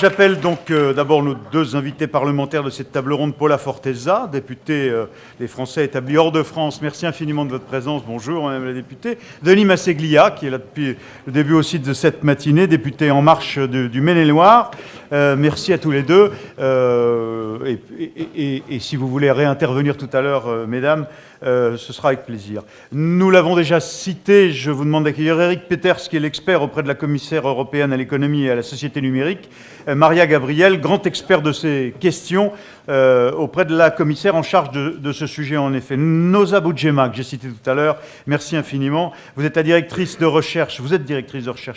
J'appelle donc d'abord nos deux invités parlementaires de cette table ronde, Paula Forteza, députée des Français établis hors de France. Merci infiniment de votre présence. Bonjour, Madame la députée. Denis Masseglia, qui est là depuis le début aussi de cette matinée, député En Marche du Maine-et-Loire. Merci à tous les deux. Et si vous voulez réintervenir tout à l'heure, mesdames, ce sera avec plaisir. Nous l'avons déjà cité, je vous demande d'accueillir Eric Peters, qui est l'expert auprès de la commissaire européenne à l'économie et à la société numérique, Maria Gabriel, grand expert de ces questions auprès de la commissaire en charge de ce sujet en effet. Noza Boudjema, que j'ai cité tout à l'heure, merci infiniment. Vous êtes directrice de recherche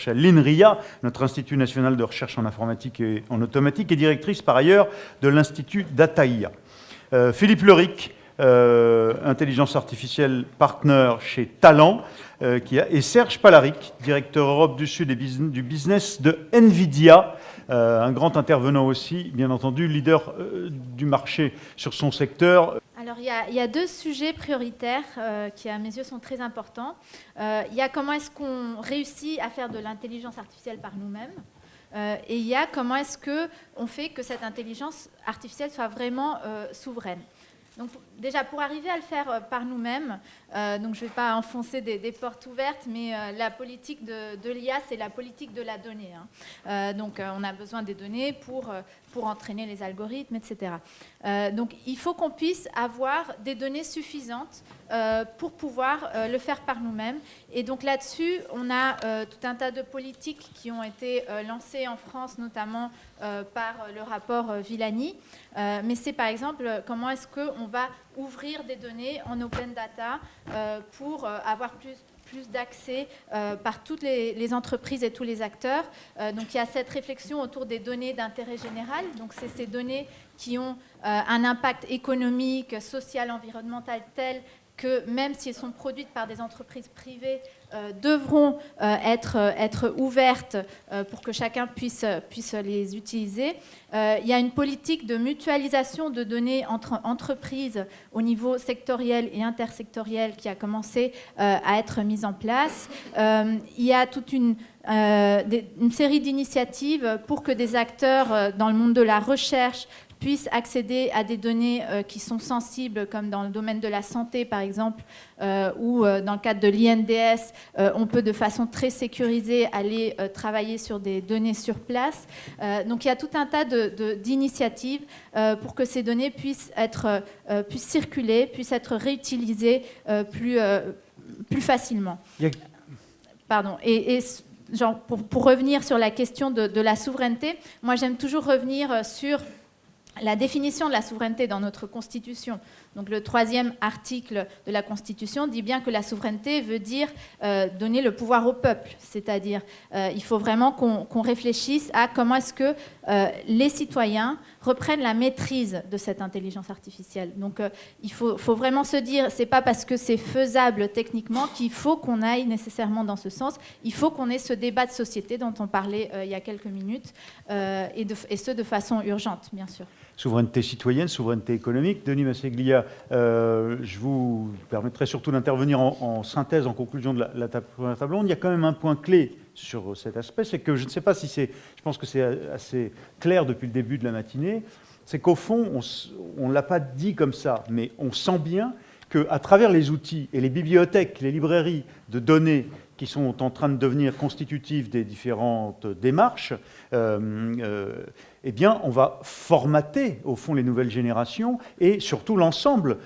à l'INRIA, notre Institut national de recherche en informatique et en automatique, et directrice par ailleurs de l'Institut Dataïa. Philippe Leric, intelligence artificielle partner chez Talent, et Serge Palaric, directeur Europe du Sud et du business de NVIDIA, un grand intervenant aussi, bien entendu, leader du marché sur son secteur. Alors, il y a deux sujets prioritaires qui, à mes yeux, sont très importants. Il y a comment est-ce qu'on réussit à faire de l'intelligence artificielle par nous-mêmes, et il y a comment est-ce qu'on fait que cette intelligence artificielle soit vraiment souveraine. Donc, déjà, pour arriver à le faire par nous-mêmes, donc je ne vais pas enfoncer des portes ouvertes, mais la politique de l'IA, c'est la politique de la donnée. Donc, on a besoin des données pour entraîner les algorithmes, etc. Donc, il faut qu'on puisse avoir des données suffisantes pour pouvoir le faire par nous-mêmes. Et donc, là-dessus, on a tout un tas de politiques qui ont été lancées en France, notamment par le rapport Villani. Mais c'est, par exemple, comment est-ce qu'on va ouvrir des données en open data pour avoir plus d'accès par toutes les entreprises et tous les acteurs. Donc il y a cette réflexion autour des données d'intérêt général. Donc c'est ces données qui ont un impact économique, social, environnemental tel que même si elles sont produites par des entreprises privées, devront être ouvertes pour que chacun puisse les utiliser. Il y a une politique de mutualisation de données entre entreprises au niveau sectoriel et intersectoriel qui a commencé à être mise en place. Il y a toute une série d'initiatives pour que des acteurs dans le monde de la recherche puissent accéder à des données qui sont sensibles, comme dans le domaine de la santé, par exemple, ou dans le cadre de l'INDS, on peut de façon très sécurisée aller travailler sur des données sur place. Donc il y a tout un tas d'initiatives pour que ces données puissent circuler, puissent être réutilisées plus facilement. Pardon. Genre, pour revenir sur la question de la souveraineté, moi j'aime toujours revenir sur la définition de la souveraineté dans notre Constitution. Donc le 3e article de la Constitution dit bien que la souveraineté veut dire donner le pouvoir au peuple. C'est-à-dire il faut vraiment qu'on réfléchisse à comment est-ce que les citoyens reprennent la maîtrise de cette intelligence artificielle. Donc il faut vraiment se dire, c'est pas parce que c'est faisable techniquement qu'il faut qu'on aille nécessairement dans ce sens. Il faut qu'on ait ce débat de société dont on parlait il y a quelques minutes, et ce de façon urgente, bien sûr. Souveraineté citoyenne, souveraineté économique. Denis Masseglia, je vous permettrai surtout d'intervenir en synthèse, en conclusion de la première table ronde. Il y a quand même un point clé sur cet aspect, c'est que je ne sais pas si c'est, je pense que c'est assez clair depuis le début de la matinée, c'est qu'au fond, on ne l'a pas dit comme ça, mais on sent bien qu'à travers les outils et les bibliothèques, les librairies de données qui sont en train de devenir constitutives des différentes démarches, eh bien, on va formater, au fond, les nouvelles générations et surtout l'ensemble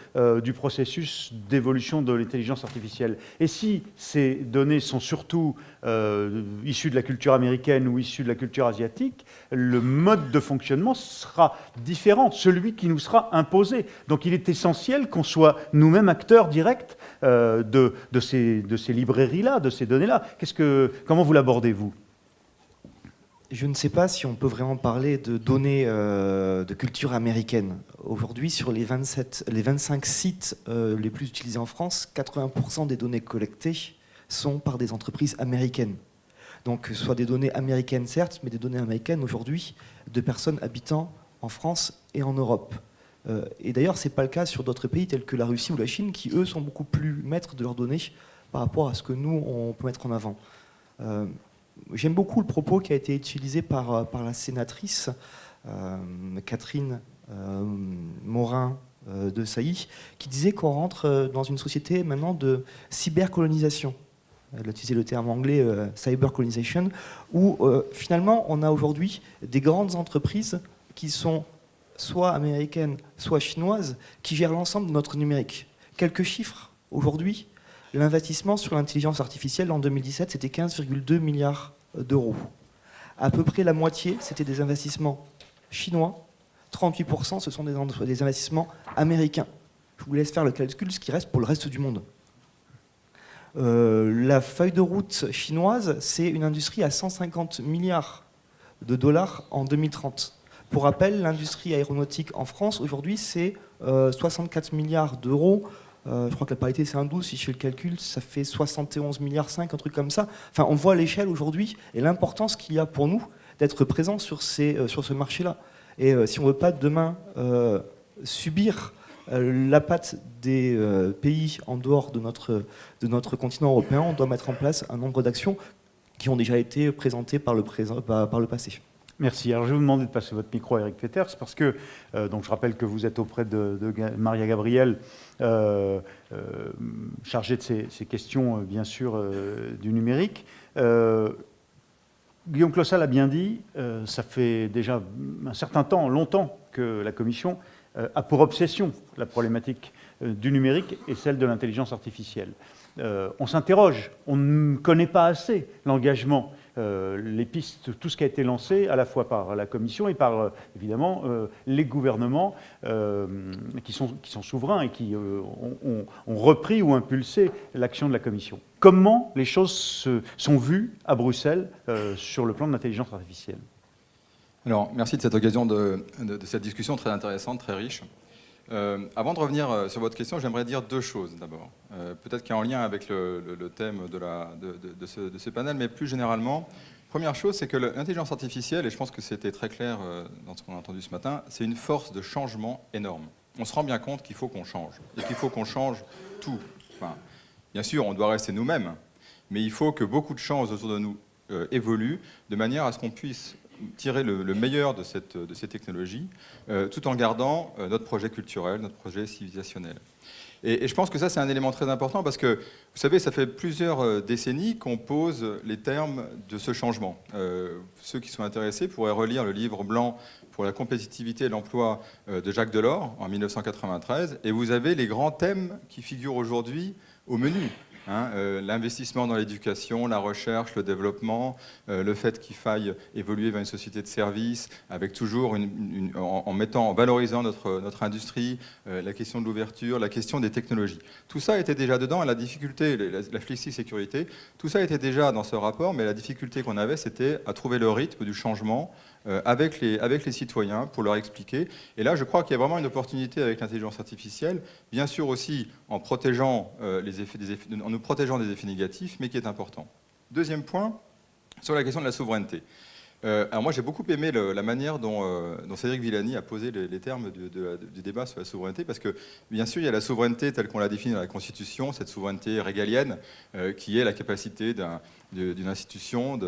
du processus d'évolution de l'intelligence artificielle. Et si ces données sont surtout issues de la culture américaine ou issues de la culture asiatique, le mode de fonctionnement sera différent, celui qui nous sera imposé. Donc il est essentiel qu'on soit nous-mêmes acteurs directs de ces librairies-là, de ces données-là. Comment vous l'abordez-vous ? Je ne sais pas si on peut vraiment parler de données de culture américaine. Aujourd'hui, sur les 25 sites les plus utilisés en France, 80% des données collectées sont par des entreprises américaines. Donc, soit des données américaines, certes, mais des données américaines aujourd'hui de personnes habitant en France et en Europe. Et d'ailleurs, ce n'est pas le cas sur d'autres pays tels que la Russie ou la Chine, qui, eux, sont beaucoup plus maîtres de leurs données par rapport à ce que nous, on peut mettre en avant. j'aime beaucoup le propos qui a été utilisé par la sénatrice Catherine Morin de Sailly, qui disait qu'on rentre dans une société maintenant de cybercolonisation. Elle a utilisé le terme anglais cybercolonization, où finalement on a aujourd'hui des grandes entreprises qui sont soit américaines, soit chinoises, qui gèrent l'ensemble de notre numérique. Quelques chiffres. Aujourd'hui, l'investissement sur l'intelligence artificielle en 2017, c'était 15,2 milliards d'euros. À peu près la moitié, c'était des investissements chinois. 38%, ce sont des investissements américains. Je vous laisse faire le calcul, ce qui reste pour le reste du monde. La feuille de route chinoise, c'est une industrie à 150 milliards de dollars en 2030. Pour rappel, l'industrie aéronautique en France, aujourd'hui, c'est 64 milliards d'euros. Je crois que la parité, c'est un 12. Si je fais le calcul, ça fait 71 milliards 5, un truc comme ça. Enfin, on voit l'échelle aujourd'hui et l'importance qu'il y a pour nous d'être présents sur ce marché-là. Et si on ne veut pas demain subir la patte des pays en dehors de notre continent européen, on doit mettre en place un nombre d'actions qui ont déjà été présentées par le passé. Merci. Alors je vais vous demander de passer votre micro à Eric Peters, parce que donc je rappelle que vous êtes auprès de Maria Gabriel, chargée de ces questions, bien sûr, du numérique. Guillaume Clossal a bien dit, ça fait déjà un certain temps, longtemps, que la Commission a pour obsession la problématique du numérique et celle de l'intelligence artificielle. On s'interroge, on ne connaît pas assez l'engagement, les pistes, tout ce qui a été lancé à la fois par la Commission et par, évidemment, les gouvernements qui sont souverains et qui ont repris ou impulsé l'action de la Commission. Comment les choses sont vues à Bruxelles sur le plan de l'intelligence artificielle ? Alors, merci de cette occasion de cette discussion très intéressante, très riche. Avant de revenir sur votre question, j'aimerais dire deux choses d'abord. Peut-être qu'il y a un lien avec le thème de ce panel, mais plus généralement, première chose, c'est que l'intelligence artificielle, et je pense que c'était très clair dans ce qu'on a entendu ce matin, c'est une force de changement énorme. On se rend bien compte qu'il faut qu'on change, et qu'il faut qu'on change tout. Enfin, bien sûr, on doit rester nous-mêmes, mais il faut que beaucoup de choses autour de nous évoluent de manière à ce qu'on puisse tirer le meilleur de ces technologies, tout en gardant notre projet culturel, notre projet civilisationnel. Et je pense que ça, c'est un élément très important parce que, vous savez, ça fait plusieurs décennies qu'on pose les termes de ce changement. Ceux qui sont intéressés pourraient relire le livre blanc pour la compétitivité et l'emploi de Jacques Delors en 1993, et vous avez les grands thèmes qui figurent aujourd'hui au menu. L'investissement dans l'éducation, la recherche, le développement, le fait qu'il faille évoluer vers une société de services, avec toujours en valorisant notre industrie, la question de l'ouverture, la question des technologies. Tout ça était déjà dedans, et la difficulté, la flexi-sécurité, tout ça était déjà dans ce rapport, mais la difficulté qu'on avait, c'était à trouver le rythme du changement avec les citoyens pour leur expliquer. Et là, je crois qu'il y a vraiment une opportunité avec l'intelligence artificielle, bien sûr aussi en protégeant en nous protégeant des effets négatifs, mais qui est important. Deuxième point, sur la question de la souveraineté. Alors moi, j'ai beaucoup aimé la manière dont Cédric Villani a posé les termes du débat sur la souveraineté, parce que, bien sûr, il y a la souveraineté telle qu'on l'a définie dans la Constitution, cette souveraineté régalienne, qui est la capacité d'une institution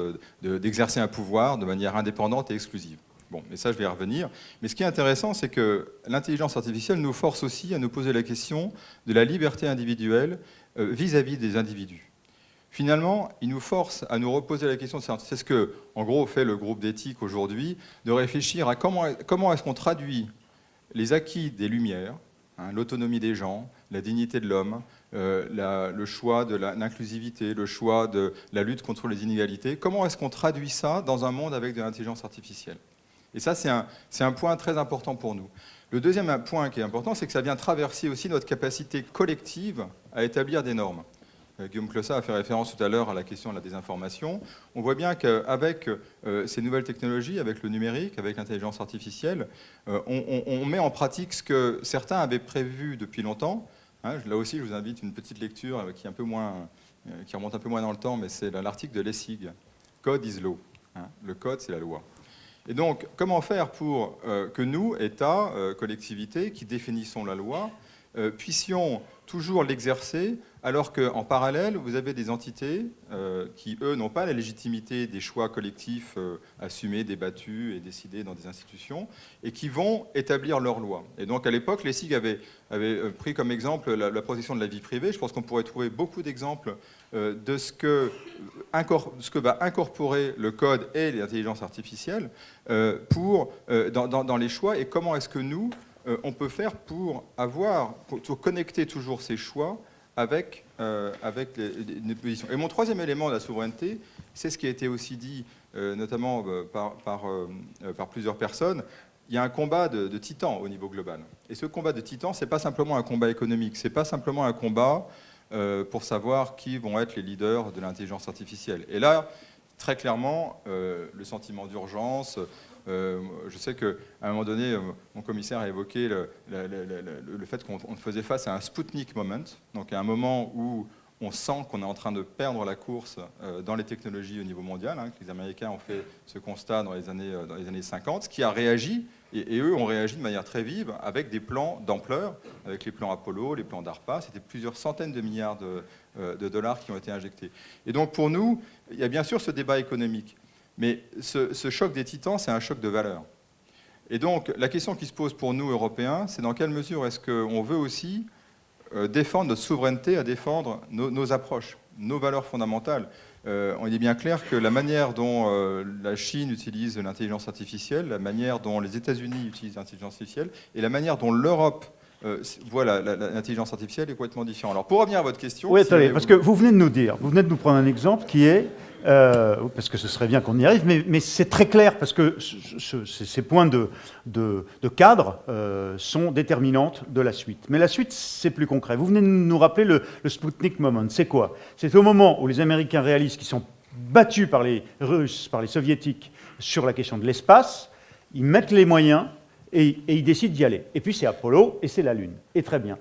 d'exercer un pouvoir de manière indépendante et exclusive. Bon, mais ça, je vais y revenir. Mais ce qui est intéressant, c'est que l'intelligence artificielle nous force aussi à nous poser la question de la liberté individuelle vis-à-vis des individus. Finalement, il nous force à nous reposer la question, c'est ce que, en gros, fait le groupe d'éthique aujourd'hui, de réfléchir à comment est-ce qu'on traduit les acquis des Lumières, l'autonomie des gens, la dignité de l'homme, le choix de l'inclusivité, le choix de la lutte contre les inégalités, comment est-ce qu'on traduit ça dans un monde avec de l'intelligence artificielle ? Et ça, c'est un point très important pour nous. Le deuxième point qui est important, c'est que ça vient traverser aussi notre capacité collective à établir des normes. Guillaume Clossal a fait référence tout à l'heure à la question de la désinformation. On voit bien qu'avec ces nouvelles technologies, avec le numérique, avec l'intelligence artificielle, on met en pratique ce que certains avaient prévu depuis longtemps. Là aussi, je vous invite une petite lecture qui remonte un peu moins dans le temps, mais c'est l'article de Lessig. Code is law. Le code, c'est la loi. Et donc, comment faire pour que nous, États, collectivités, qui définissons la loi, puissions toujours l'exercer alors qu'en parallèle, vous avez des entités qui, eux, n'ont pas la légitimité des choix collectifs assumés, débattus et décidés dans des institutions, et qui vont établir leurs lois. Et donc, à l'époque, les SIG avaient pris comme exemple la protection de la vie privée. Je pense qu'on pourrait trouver beaucoup d'exemples de ce que va incorporer le code et l'intelligence artificielle dans les choix, et comment est-ce que nous, on peut faire pour connecter toujours ces choix avec les positions. Et mon troisième élément de la souveraineté, c'est ce qui a été aussi dit, notamment par plusieurs personnes. Il y a un combat de titans au niveau global. Et ce combat de titans, ce n'est pas simplement un combat économique, ce n'est pas simplement un combat pour savoir qui vont être les leaders de l'intelligence artificielle. Et là, très clairement, le sentiment d'urgence. Je sais qu'à un moment donné, mon commissaire a évoqué le fait qu'on faisait face à un Sputnik moment, donc à un moment où on sent qu'on est en train de perdre la course dans les technologies au niveau mondial. Les Américains ont fait ce constat dans les années 50, ce qui a réagi, et eux ont réagi de manière très vive avec des plans d'ampleur, avec les plans Apollo, les plans DARPA. C'était plusieurs centaines de milliards de dollars qui ont été injectés. Et donc pour nous, il y a bien sûr ce débat économique. Mais ce choc des titans, c'est un choc de valeurs. Et donc, la question qui se pose pour nous, Européens, c'est dans quelle mesure est-ce qu'on veut aussi défendre notre souveraineté, à défendre nos approches, nos valeurs fondamentales. On est bien clair que la manière dont la Chine utilise l'intelligence artificielle, la manière dont les États-Unis utilisent l'intelligence artificielle, et la manière dont l'Europe voit l'intelligence artificielle est complètement différente. Alors, pour revenir à votre question... Oui, attendez, parce que vous venez de nous prendre un exemple qui est... parce que ce serait bien qu'on y arrive, mais c'est très clair, parce que ces points de cadre sont déterminantes de la suite. Mais la suite, c'est plus concret. Vous venez de nous rappeler le Sputnik moment. C'est quoi? C'est au moment où les Américains réalisent qu'ils sont battus par les Russes, par les Soviétiques, sur la question de l'espace, ils mettent les moyens et ils décident d'y aller. Et puis c'est Apollo et c'est la Lune. Et très bien.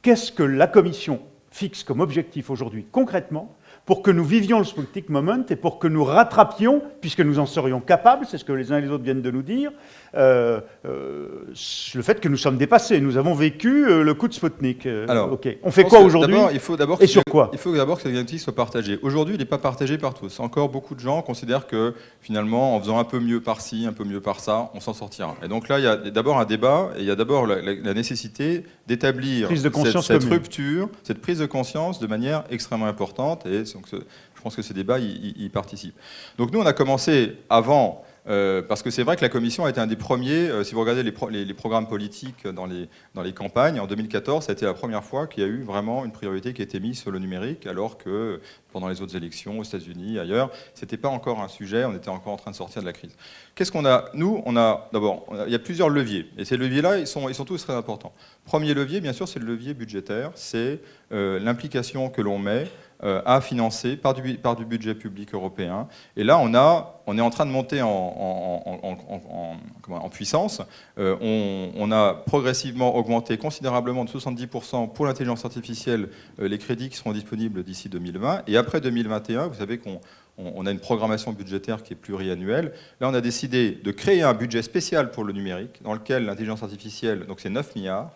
Qu'est-ce que la Commission fixe comme objectif aujourd'hui, concrètement, pour que nous vivions le Sputnik moment et pour que nous rattrapions, puisque nous en serions capables, c'est ce que les uns et les autres viennent de nous dire, le fait que nous sommes dépassés. Nous avons vécu le coup de Sputnik. Alors, okay. On fait quoi aujourd'hui? Il faut d'abord et sur quoi? Il faut d'abord que ce diagnostic soit partagé. Aujourd'hui, il n'est pas partagé par tous. Encore beaucoup de gens considèrent que, finalement, en faisant un peu mieux par-ci, un peu mieux par ça, on s'en sortira. Et donc là, il y a d'abord un débat, et il y a d'abord la nécessité d'établir cette rupture, cette prise de conscience de manière extrêmement importante. Et donc, je pense que ces débats y participent. Donc nous, on a commencé avant... parce que c'est vrai que la Commission a été un des premiers, si vous regardez les programmes politiques dans les campagnes, en 2014, ça a été la première fois qu'il y a eu vraiment une priorité qui a été mise sur le numérique, alors que pendant les autres élections, aux États-Unis, ailleurs, ce n'était pas encore un sujet, on était encore en train de sortir de la crise. Qu'est-ce qu'on a? Nous, d'abord, il y a plusieurs leviers, et ces leviers-là, ils sont tous très importants. Premier levier, bien sûr, c'est le levier budgétaire, c'est l'implication que l'on met à financer par du budget public européen. Et là, on est en train de monter en puissance. On a progressivement augmenté considérablement de 70% pour l'intelligence artificielle les crédits qui seront disponibles d'ici 2020. Et après 2021, vous savez qu'on a une programmation budgétaire qui est pluriannuelle. Là, on a décidé de créer un budget spécial pour le numérique, dans lequel l'intelligence artificielle, donc c'est 9 milliards,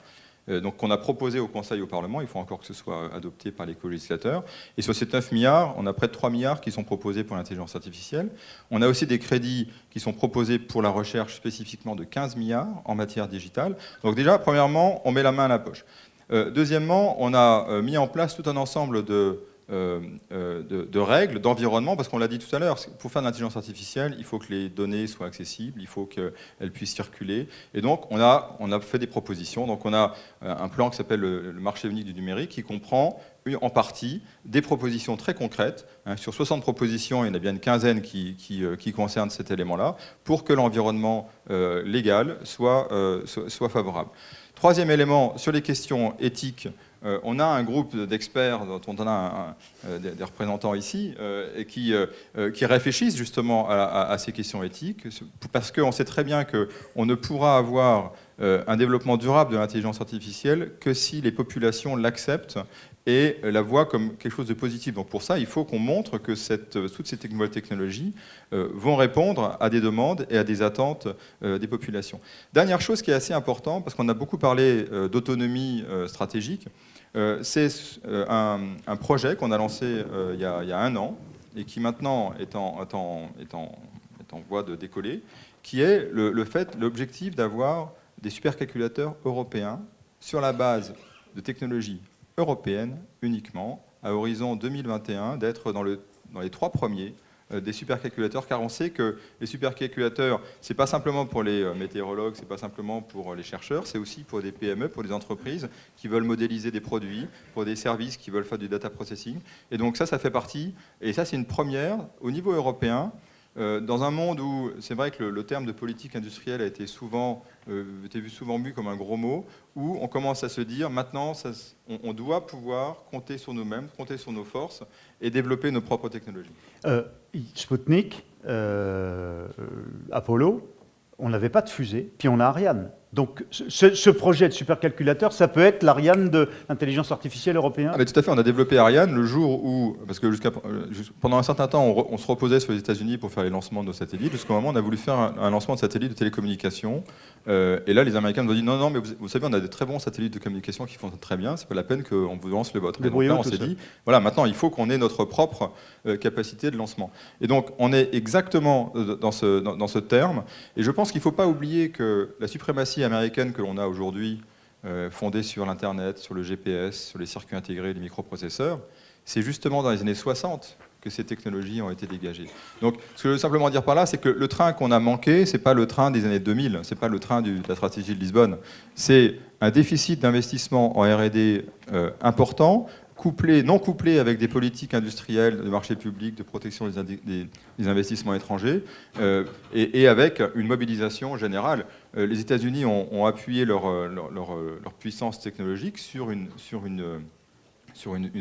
donc qu'on a proposé au Conseil et au Parlement. Il faut encore que ce soit adopté par les co-législateurs. Et sur ces 9 milliards, on a près de 3 milliards qui sont proposés pour l'intelligence artificielle. On a aussi des crédits qui sont proposés pour la recherche spécifiquement de 15 milliards en matière digitale. Donc déjà, premièrement, on met la main à la poche. Deuxièmement, on a mis en place tout un ensemble de règles, d'environnement, parce qu'on l'a dit tout à l'heure, pour faire de l'intelligence artificielle, il faut que les données soient accessibles, il faut qu'elles puissent circuler. Et donc, on a fait des propositions. Donc, on a un plan qui s'appelle le marché unique du numérique, qui comprend en partie des propositions très concrètes. Sur 60 propositions, il y en a bien une quinzaine qui concernent cet élément-là, pour que l'environnement légal soit favorable. Troisième élément, sur les questions éthiques, on a un groupe d'experts dont on a des représentants ici et qui réfléchissent justement à ces questions éthiques, parce qu'on sait très bien qu'on ne pourra avoir un développement durable de l'intelligence artificielle que si les populations l'acceptent et la voient comme quelque chose de positif. Donc pour ça, il faut qu'on montre que toutes ces nouvelles technologies vont répondre à des demandes et à des attentes des populations. Dernière chose qui est assez importante, parce qu'on a beaucoup parlé d'autonomie stratégique, c'est un projet qu'on a lancé il y a 1 an et qui maintenant est en voie de décoller, qui est l'objectif d'avoir des supercalculateurs européens sur la base de technologies européennes uniquement, à horizon 2021, d'être dans les 3 premiers des supercalculateurs, car on sait que les supercalculateurs, c'est pas simplement pour les météorologues, c'est pas simplement pour les chercheurs, c'est aussi pour des PME, pour des entreprises qui veulent modéliser des produits, pour des services qui veulent faire du data processing. Et donc ça fait partie, et ça c'est une première au niveau européen, dans un monde où c'est vrai que le terme de politique industrielle a été vu souvent comme un gros mot, où on commence à se dire maintenant on doit pouvoir compter sur nous-mêmes, compter sur nos forces et développer nos propres technologies. Sputnik, Apollo, on n'avait pas de fusée, puis on a Ariane. Donc ce projet de supercalculateur, ça peut être l'Ariane de l'intelligence artificielle européenne. Mais tout à fait, on a développé Ariane le jour où, parce que pendant un certain temps, on se reposait sur les États-Unis pour faire les lancements de nos satellites, jusqu'au moment où on a voulu faire un lancement de satellites de télécommunications. Et là, les Américains nous ont dit non, mais vous savez, on a des très bons satellites de communication qui font très bien, c'est pas la peine qu'on vous lance le vôtre. Et donc là, on s'est dit, voilà, maintenant, il faut qu'on ait notre propre capacité de lancement. Et donc, on est exactement dans ce terme. Et je pense qu'il ne faut pas oublier que la suprématie américaine que l'on a aujourd'hui, fondée sur l'Internet, sur le GPS, sur les circuits intégrés, les microprocesseurs, c'est justement dans les années 60 que ces technologies ont été dégagées. Donc, ce que je veux simplement dire par là, c'est que le train qu'on a manqué, ce n'est pas le train des années 2000, ce n'est pas le train de la stratégie de Lisbonne, c'est un déficit d'investissement en R&D important, non couplé avec des politiques industrielles, de marché public, de protection des investissements étrangers, et avec une mobilisation générale. Les États-Unis ont appuyé leur puissance technologique sur une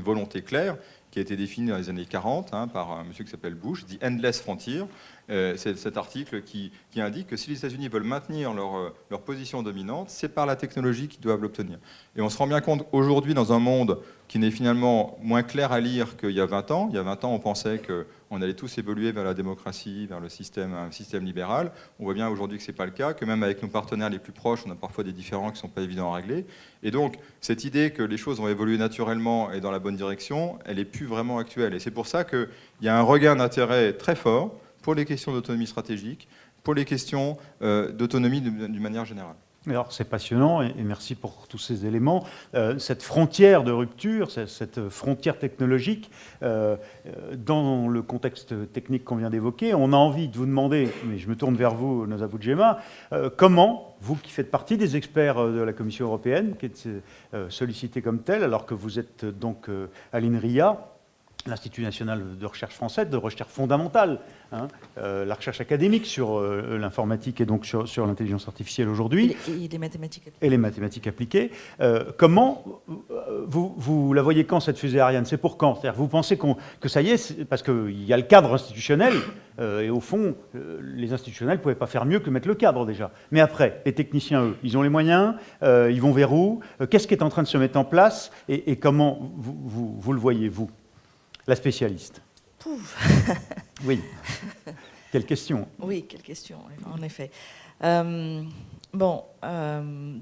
volonté claire qui a été définie dans les années 40 par un monsieur qui s'appelle Bush, dit Endless Frontier. C'est cet article qui indique que si les États-Unis veulent maintenir leur position dominante, c'est par la technologie qu'ils doivent l'obtenir. Et on se rend bien compte aujourd'hui dans un monde qui n'est finalement moins clair à lire qu'il y a 20 ans. Il y a 20 ans, on pensait qu'on allait tous évoluer vers la démocratie, vers un système libéral. On voit bien aujourd'hui que ce n'est pas le cas, que même avec nos partenaires les plus proches, on a parfois des différends qui ne sont pas évidents à régler. Et donc, cette idée que les choses vont évoluer naturellement et dans la bonne direction, elle n'est plus vraiment actuelle. Et c'est pour ça qu'il y a un regain d'intérêt très fort pour les questions d'autonomie stratégique, pour les questions d'autonomie d'une manière générale. Alors c'est passionnant et merci pour tous ces éléments. Cette frontière de rupture, cette frontière technologique, dans le contexte technique qu'on vient d'évoquer, on a envie de vous demander, mais je me tourne vers vous, Nazabout Jema, comment, vous qui faites partie des experts de la Commission européenne, qui êtes sollicité comme tel, alors que vous êtes donc à l'INRIA, l'Institut national de recherche français, de recherche fondamentale, la recherche académique sur l'informatique et donc sur l'intelligence artificielle aujourd'hui. Et les mathématiques appliquées. Et les mathématiques appliquées. Comment vous la voyez quand, cette fusée Ariane? C'est pour quand? C'est-à-dire, vous pensez que ça y est, parce qu'il y a le cadre institutionnel, et au fond, les institutionnels ne pouvaient pas faire mieux que mettre le cadre déjà. Mais après, les techniciens, eux, ils ont les moyens, ils vont vers où? Qu'est-ce qui est en train de se mettre en place et comment vous le voyez, vous, la spécialiste? Pouf. Oui. Quelle question? Oui, quelle question, en effet.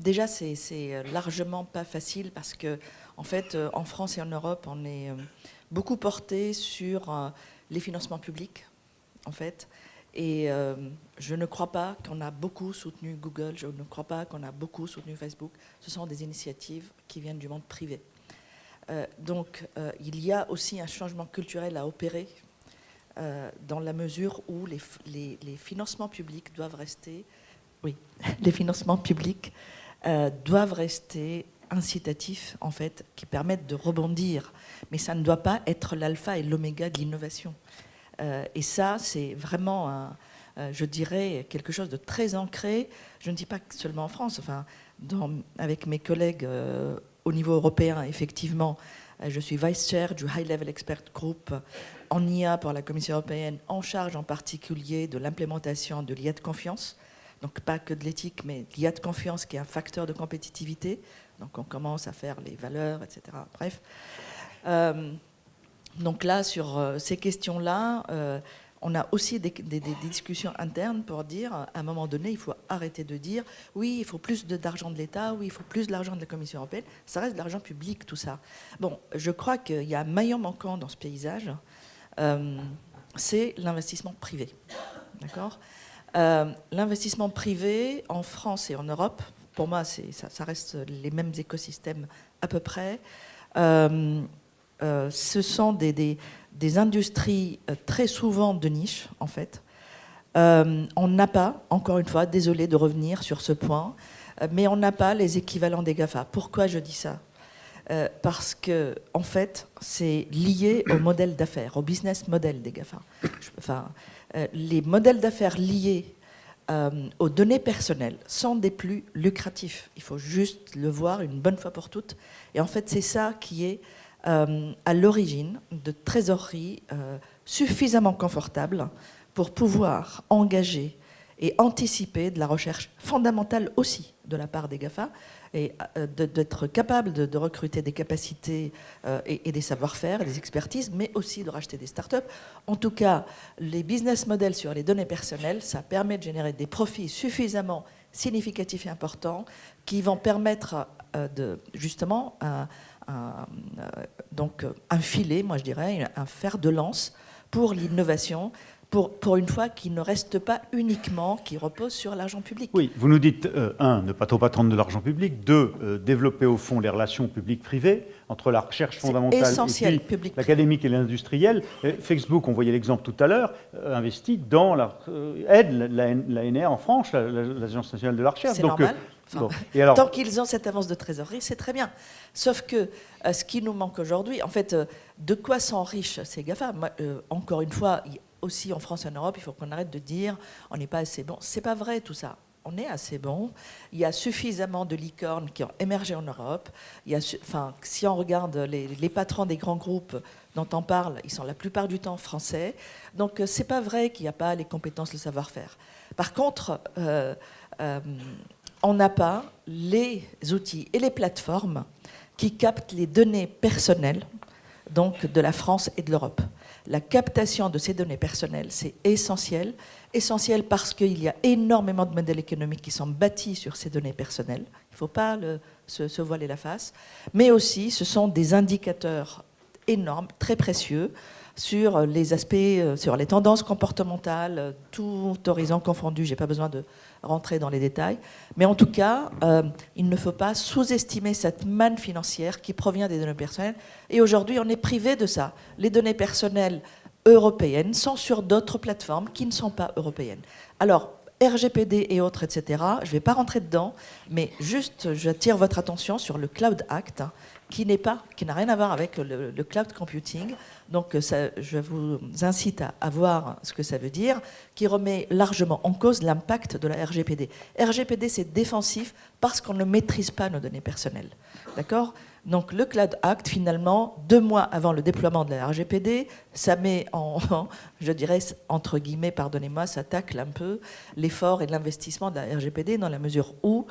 Déjà, c'est largement pas facile parce que, en fait, en France et en Europe, on est beaucoup porté sur les financements publics, en fait. Et je ne crois pas qu'on a beaucoup soutenu Google, je ne crois pas qu'on a beaucoup soutenu Facebook. Ce sont des initiatives qui viennent du monde privé. Donc, il y a aussi un changement culturel à opérer dans la mesure où les financements publics doivent rester, les financements publics doivent rester incitatifs, en fait, qui permettent de rebondir. Mais ça ne doit pas être l'alpha et l'oméga de l'innovation. Et ça, c'est vraiment, je dirais, quelque chose de très ancré. Je ne dis pas seulement en France, enfin, avec mes collègues au niveau européen, effectivement, je suis vice-chair du High Level Expert Group en IA pour la Commission européenne, en charge en particulier de l'implémentation de l'IA de confiance. Donc pas que de l'éthique, mais il y a de confiance qui est un facteur de compétitivité. Donc on commence à faire les valeurs, etc. Bref. Donc là, sur ces questions-là, on a aussi des discussions internes pour dire, à un moment donné, il faut arrêter de dire, oui, il faut plus d'argent de l'État, oui, il faut plus d'argent de la Commission européenne. Ça reste de l'argent public, tout ça. Bon, je crois qu'il y a un maillon manquant dans ce paysage, c'est l'investissement privé. D'accord ? L'investissement privé en France et en Europe, pour moi, ça reste les mêmes écosystèmes à peu près. Ce sont des industries très souvent de niche, en fait. On n'a pas, encore une fois, désolé de revenir sur ce point, mais on n'a pas les équivalents des GAFA. Pourquoi je dis ça ? Parce que, en fait, c'est lié au modèle d'affaires, au business model des GAFA. Les modèles d'affaires liés aux données personnelles sont des plus lucratifs. Il faut juste le voir une bonne fois pour toutes. Et en fait, c'est ça qui est à l'origine de trésoreries suffisamment confortables pour pouvoir engager et anticiper de la recherche fondamentale aussi de la part des GAFA, et d'être capable de recruter des capacités et des savoir-faire, et des expertises, mais aussi de racheter des startups. En tout cas, les business models sur les données personnelles, ça permet de générer des profits suffisamment significatifs et importants qui vont permettre justement donc un filet, moi je dirais, un fer de lance pour l'innovation, pour une fois qui ne reste pas uniquement, qui repose sur l'argent public. Oui, vous nous dites, ne pas trop attendre de l'argent public, développer au fond les relations publiques-privées entre la recherche fondamentale et puis l'académique et l'industriel. Facebook, on voyait l'exemple tout à l'heure, investit dans aide l'ANR en France, l'Agence nationale de la recherche. C'est normal. Et alors, tant qu'ils ont cette avance de trésorerie, c'est très bien. Sauf que ce qui nous manque aujourd'hui, en fait, de quoi s'enrichissent ces GAFA ? Encore une fois, aussi en France et en Europe, il faut qu'on arrête de dire on n'est pas assez bon. C'est pas vrai tout ça. On est assez bon. Il y a suffisamment de licornes qui ont émergé en Europe. Si on regarde les patrons des grands groupes dont on parle, ils sont la plupart du temps français. Donc c'est pas vrai qu'il n'y a pas les compétences, le savoir-faire. Par contre, on n'a pas les outils et les plateformes qui captent les données personnelles donc de la France et de l'Europe. La captation de ces données personnelles, c'est essentiel. Essentiel parce qu'il y a énormément de modèles économiques qui sont bâtis sur ces données personnelles. Il ne faut pas se voiler la face. Mais aussi, ce sont des indicateurs énormes, très précieux, sur les aspects, sur les tendances comportementales, tout horizon confondu. Je n'ai pas besoin de rentrer dans les détails. Mais en tout cas, il ne faut pas sous-estimer cette manne financière qui provient des données personnelles. Et aujourd'hui, on est privé de ça. Les données personnelles européennes sont sur d'autres plateformes qui ne sont pas européennes. Alors, RGPD et autres, etc., je ne vais pas rentrer dedans, mais juste, j'attire votre attention sur le Cloud Act, qui n'a rien à voir avec le cloud computing. Donc je vous incite à voir ce que ça veut dire, qui remet largement en cause l'impact de la RGPD. RGPD, c'est défensif parce qu'on ne maîtrise pas nos données personnelles. D'accord ? Donc le Cloud Act, finalement, 2 mois avant le déploiement de la RGPD, ça met je dirais, entre guillemets, pardonnez-moi, ça tacle un peu l'effort et l'investissement de la RGPD dans la mesure où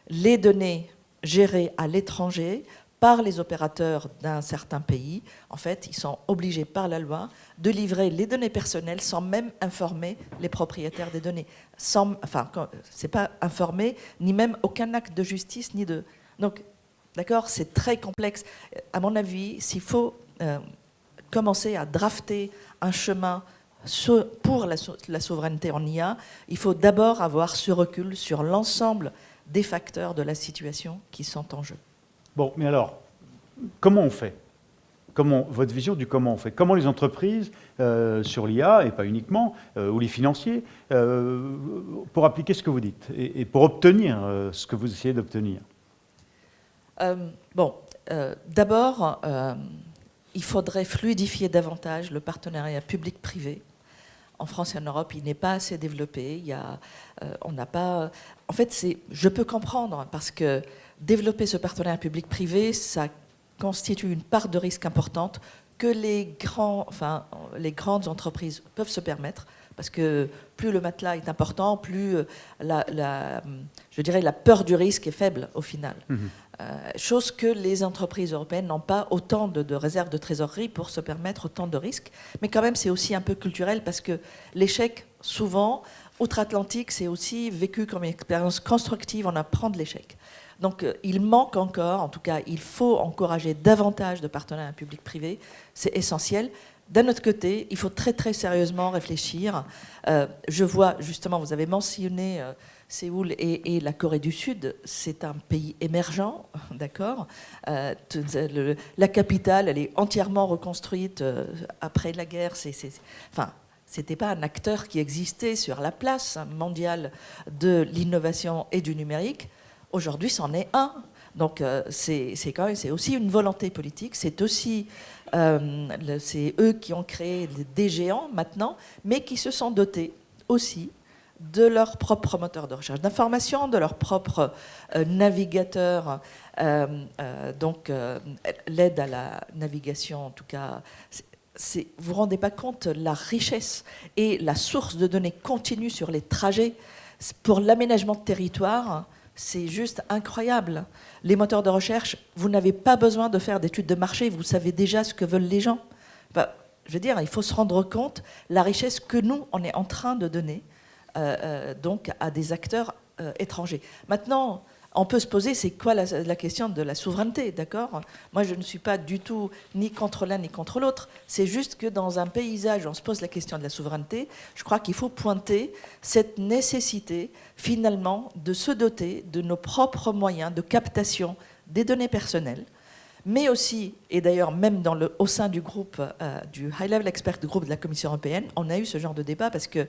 les données gérés à l'étranger par les opérateurs d'un certain pays, en fait, ils sont obligés par la loi de livrer les données personnelles sans même informer les propriétaires des données. C'est pas informé, ni même aucun acte de justice, ni de... Donc, d'accord, c'est très complexe. À mon avis, s'il faut commencer à drafter un chemin pour la souveraineté en IA, il faut d'abord avoir ce recul sur l'ensemble des facteurs de la situation qui sont en jeu. Bon, mais alors, comment on fait ? Votre vision du comment on fait ? Comment les entreprises, sur l'IA, et pas uniquement, ou les financiers, pour appliquer ce que vous dites, et pour obtenir ce que vous essayez d'obtenir ? D'abord, il faudrait fluidifier davantage le partenariat public-privé. En France et en Europe, il n'est pas assez développé. On n'a pas... En fait, je peux comprendre, parce que développer ce partenariat public-privé, ça constitue une part de risque importante que les grandes entreprises peuvent se permettre parce que plus le matelas est important, plus je dirais la peur du risque est faible au final. Chose que les entreprises européennes n'ont pas autant de réserves de trésorerie pour se permettre autant de risques. Mais quand même, c'est aussi un peu culturel parce que l'échec, souvent, outre-Atlantique, c'est aussi vécu comme une expérience constructive, on apprend de l'échec. Donc il manque encore, en tout cas, il faut encourager davantage de partenariats public-privé, c'est essentiel. D'un autre côté, il faut très très sérieusement réfléchir. Je vois, justement, vous avez mentionné Séoul et la Corée du Sud, c'est un pays émergent, d'accord. La capitale, elle est entièrement reconstruite après la guerre. Enfin, c'était pas un acteur qui existait sur la place mondiale de l'innovation et du numérique. Aujourd'hui, c'en est un. Donc, c'est aussi une volonté politique. C'est aussi c'est eux qui ont créé des géants maintenant, mais qui se sont dotés aussi de leur propre moteur de recherche d'information, de leur propre navigateur, donc l'aide à la navigation, en tout cas. Vous vous rendez pas compte la richesse et la source de données continue sur les trajets pour l'aménagement de territoire. C'est juste incroyable. Les moteurs de recherche, vous n'avez pas besoin de faire d'études de marché, vous savez déjà ce que veulent les gens. Enfin, je veux dire, il faut se rendre compte la richesse que nous, on est en train de donner donc à des acteurs étrangers. Maintenant, on peut se poser, c'est quoi la question de la souveraineté, d'accord ? Moi, je ne suis pas du tout ni contre l'un ni contre l'autre. C'est juste que dans un paysage où on se pose la question de la souveraineté, je crois qu'il faut pointer cette nécessité, finalement, de se doter de nos propres moyens de captation des données personnelles, mais aussi, et d'ailleurs même au sein du groupe, du High Level Expert Group de la Commission européenne, on a eu ce genre de débat parce que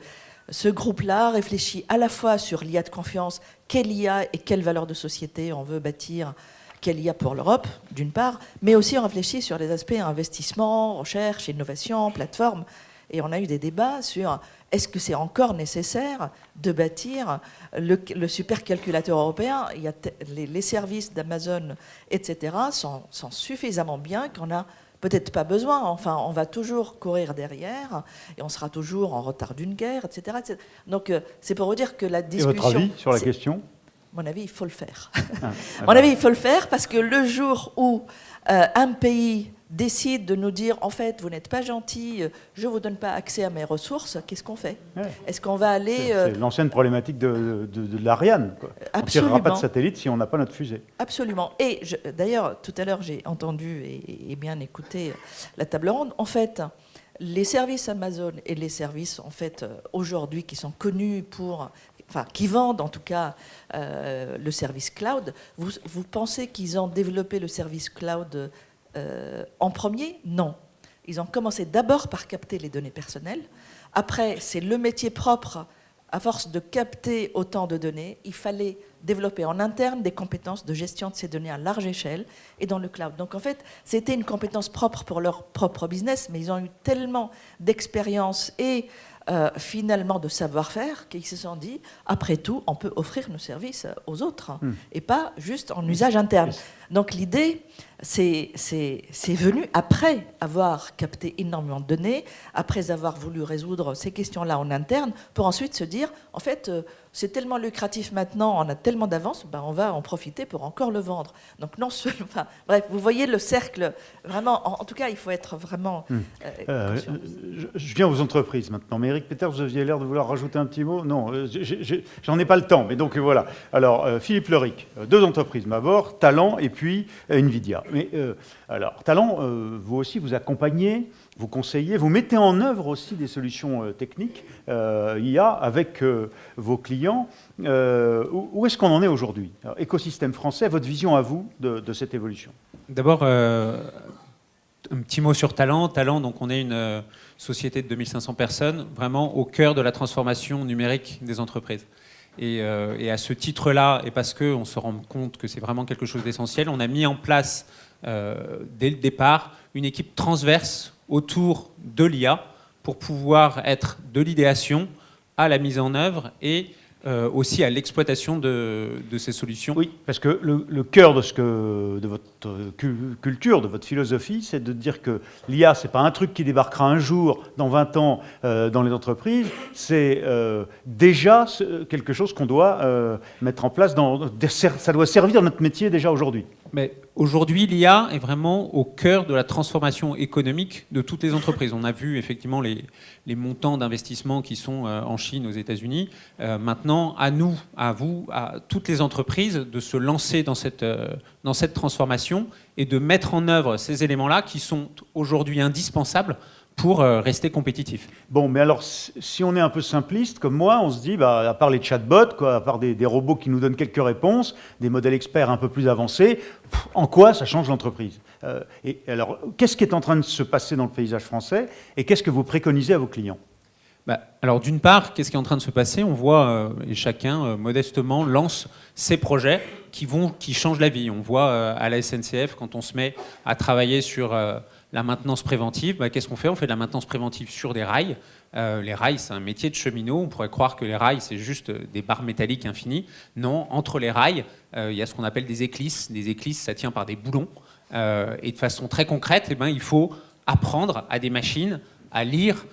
ce groupe-là réfléchit à la fois sur l'IA de confiance, quelle IA et quelle valeur de société on veut bâtir, quelle IA pour l'Europe, d'une part, mais aussi on réfléchit sur les aspects investissement, recherche, innovation, plateforme. Et on a eu des débats sur est-ce que c'est encore nécessaire de bâtir le supercalculateur européen ? Les services d'Amazon, etc., sont suffisamment bien qu'on a peut-être pas besoin, enfin, on va toujours courir derrière et on sera toujours en retard d'une guerre, etc. etc. Donc, c'est pour vous dire que la discussion... Et votre avis sur la question ? À mon avis, il faut le faire. À mon avis, il faut le faire parce que le jour où un pays décide de nous dire, en fait, vous n'êtes pas gentil, je ne vous donne pas accès à mes ressources, qu'est-ce qu'on fait ? Est-ce qu'on va aller... C'est l'ancienne problématique de l'Ariane. On ne tirera pas de satellite si on n'a pas notre fusée. Absolument. Et d'ailleurs, tout à l'heure, j'ai entendu et bien écouté la table ronde. En fait, les services Amazon et les services, en fait, aujourd'hui, qui sont connus pour... Enfin, qui vendent en tout cas le service cloud, vous pensez qu'ils ont développé le service cloud en premier ? Non. Ils ont commencé d'abord par capter les données personnelles. Après, c'est le métier propre. À force de capter autant de données, il fallait développer en interne des compétences de gestion de ces données à large échelle et dans le cloud. Donc en fait, c'était une compétence propre pour leur propre business, mais ils ont eu tellement d'expérience et finalement de savoir-faire qu'ils se sont dit, après tout, on peut offrir nos services aux autres et pas juste en usage interne. Donc l'idée, c'est venu après avoir capté énormément de données, après avoir voulu résoudre ces questions-là en interne, pour ensuite se dire, en fait, c'est tellement lucratif maintenant, on a tellement d'avance, ben on va en profiter pour encore le vendre. Donc non seulement, enfin, bref, vous voyez le cercle, vraiment, en tout cas, il faut être vraiment conscient. Je viens aux entreprises maintenant, mais Eric Peter, vous aviez l'air de vouloir rajouter un petit mot. Non, j'en ai pas le temps, mais donc voilà. Alors, Philippe Leuric, 2 entreprises, Mavor, Talent et puis Nvidia. Mais alors, Talent, vous aussi, vous accompagnez, vous conseillez, vous mettez en œuvre aussi des solutions techniques IA avec vos clients. Où est-ce qu'on en est aujourd'hui ? Écosystème français, votre vision à vous de cette évolution ? D'abord, un petit mot sur Talent. Talent, donc on est une société de 2500 personnes, vraiment au cœur de la transformation numérique des entreprises. Et à ce titre-là, et parce qu'on se rend compte que c'est vraiment quelque chose d'essentiel, on a mis en place, dès le départ, une équipe transverse autour de l'IA pour pouvoir être de l'idéation à la mise en œuvre et aussi à l'exploitation de ces solutions. Oui, parce que le cœur de votre culture, de votre philosophie, c'est de dire que l'IA, ce n'est pas un truc qui débarquera un jour, dans 20 ans, dans les entreprises, c'est déjà quelque chose qu'on doit mettre en place, ça doit servir notre métier déjà aujourd'hui. Mais aujourd'hui, l'IA est vraiment au cœur de la transformation économique de toutes les entreprises. On a vu effectivement les montants d'investissement qui sont en Chine, aux États-Unis. Maintenant, à nous, à vous, à toutes les entreprises, de se lancer dans cette transformation et de mettre en œuvre ces éléments-là qui sont aujourd'hui indispensables pour rester compétitif. Bon, mais alors, si on est un peu simpliste, comme moi, on se dit, à part les chatbots, à part des robots qui nous donnent quelques réponses, des modèles experts un peu plus avancés, en quoi ça change l'entreprise ? Et alors, qu'est-ce qui est en train de se passer dans le paysage français et qu'est-ce que vous préconisez à vos clients ? Alors d'une part, qu'est-ce qui est en train de se passer ? On voit, et chacun modestement lance ses projets qui changent la vie. On voit à la SNCF, quand on se met à travailler sur la maintenance préventive, qu'est-ce qu'on fait ? On fait de la maintenance préventive sur des rails. Les rails, c'est un métier de cheminot. On pourrait croire que les rails, c'est juste des barres métalliques infinies. Non, entre les rails, il y a ce qu'on appelle des éclisses. Des éclisses, ça tient par des boulons. Et de façon très concrète, il faut apprendre à des machines à lire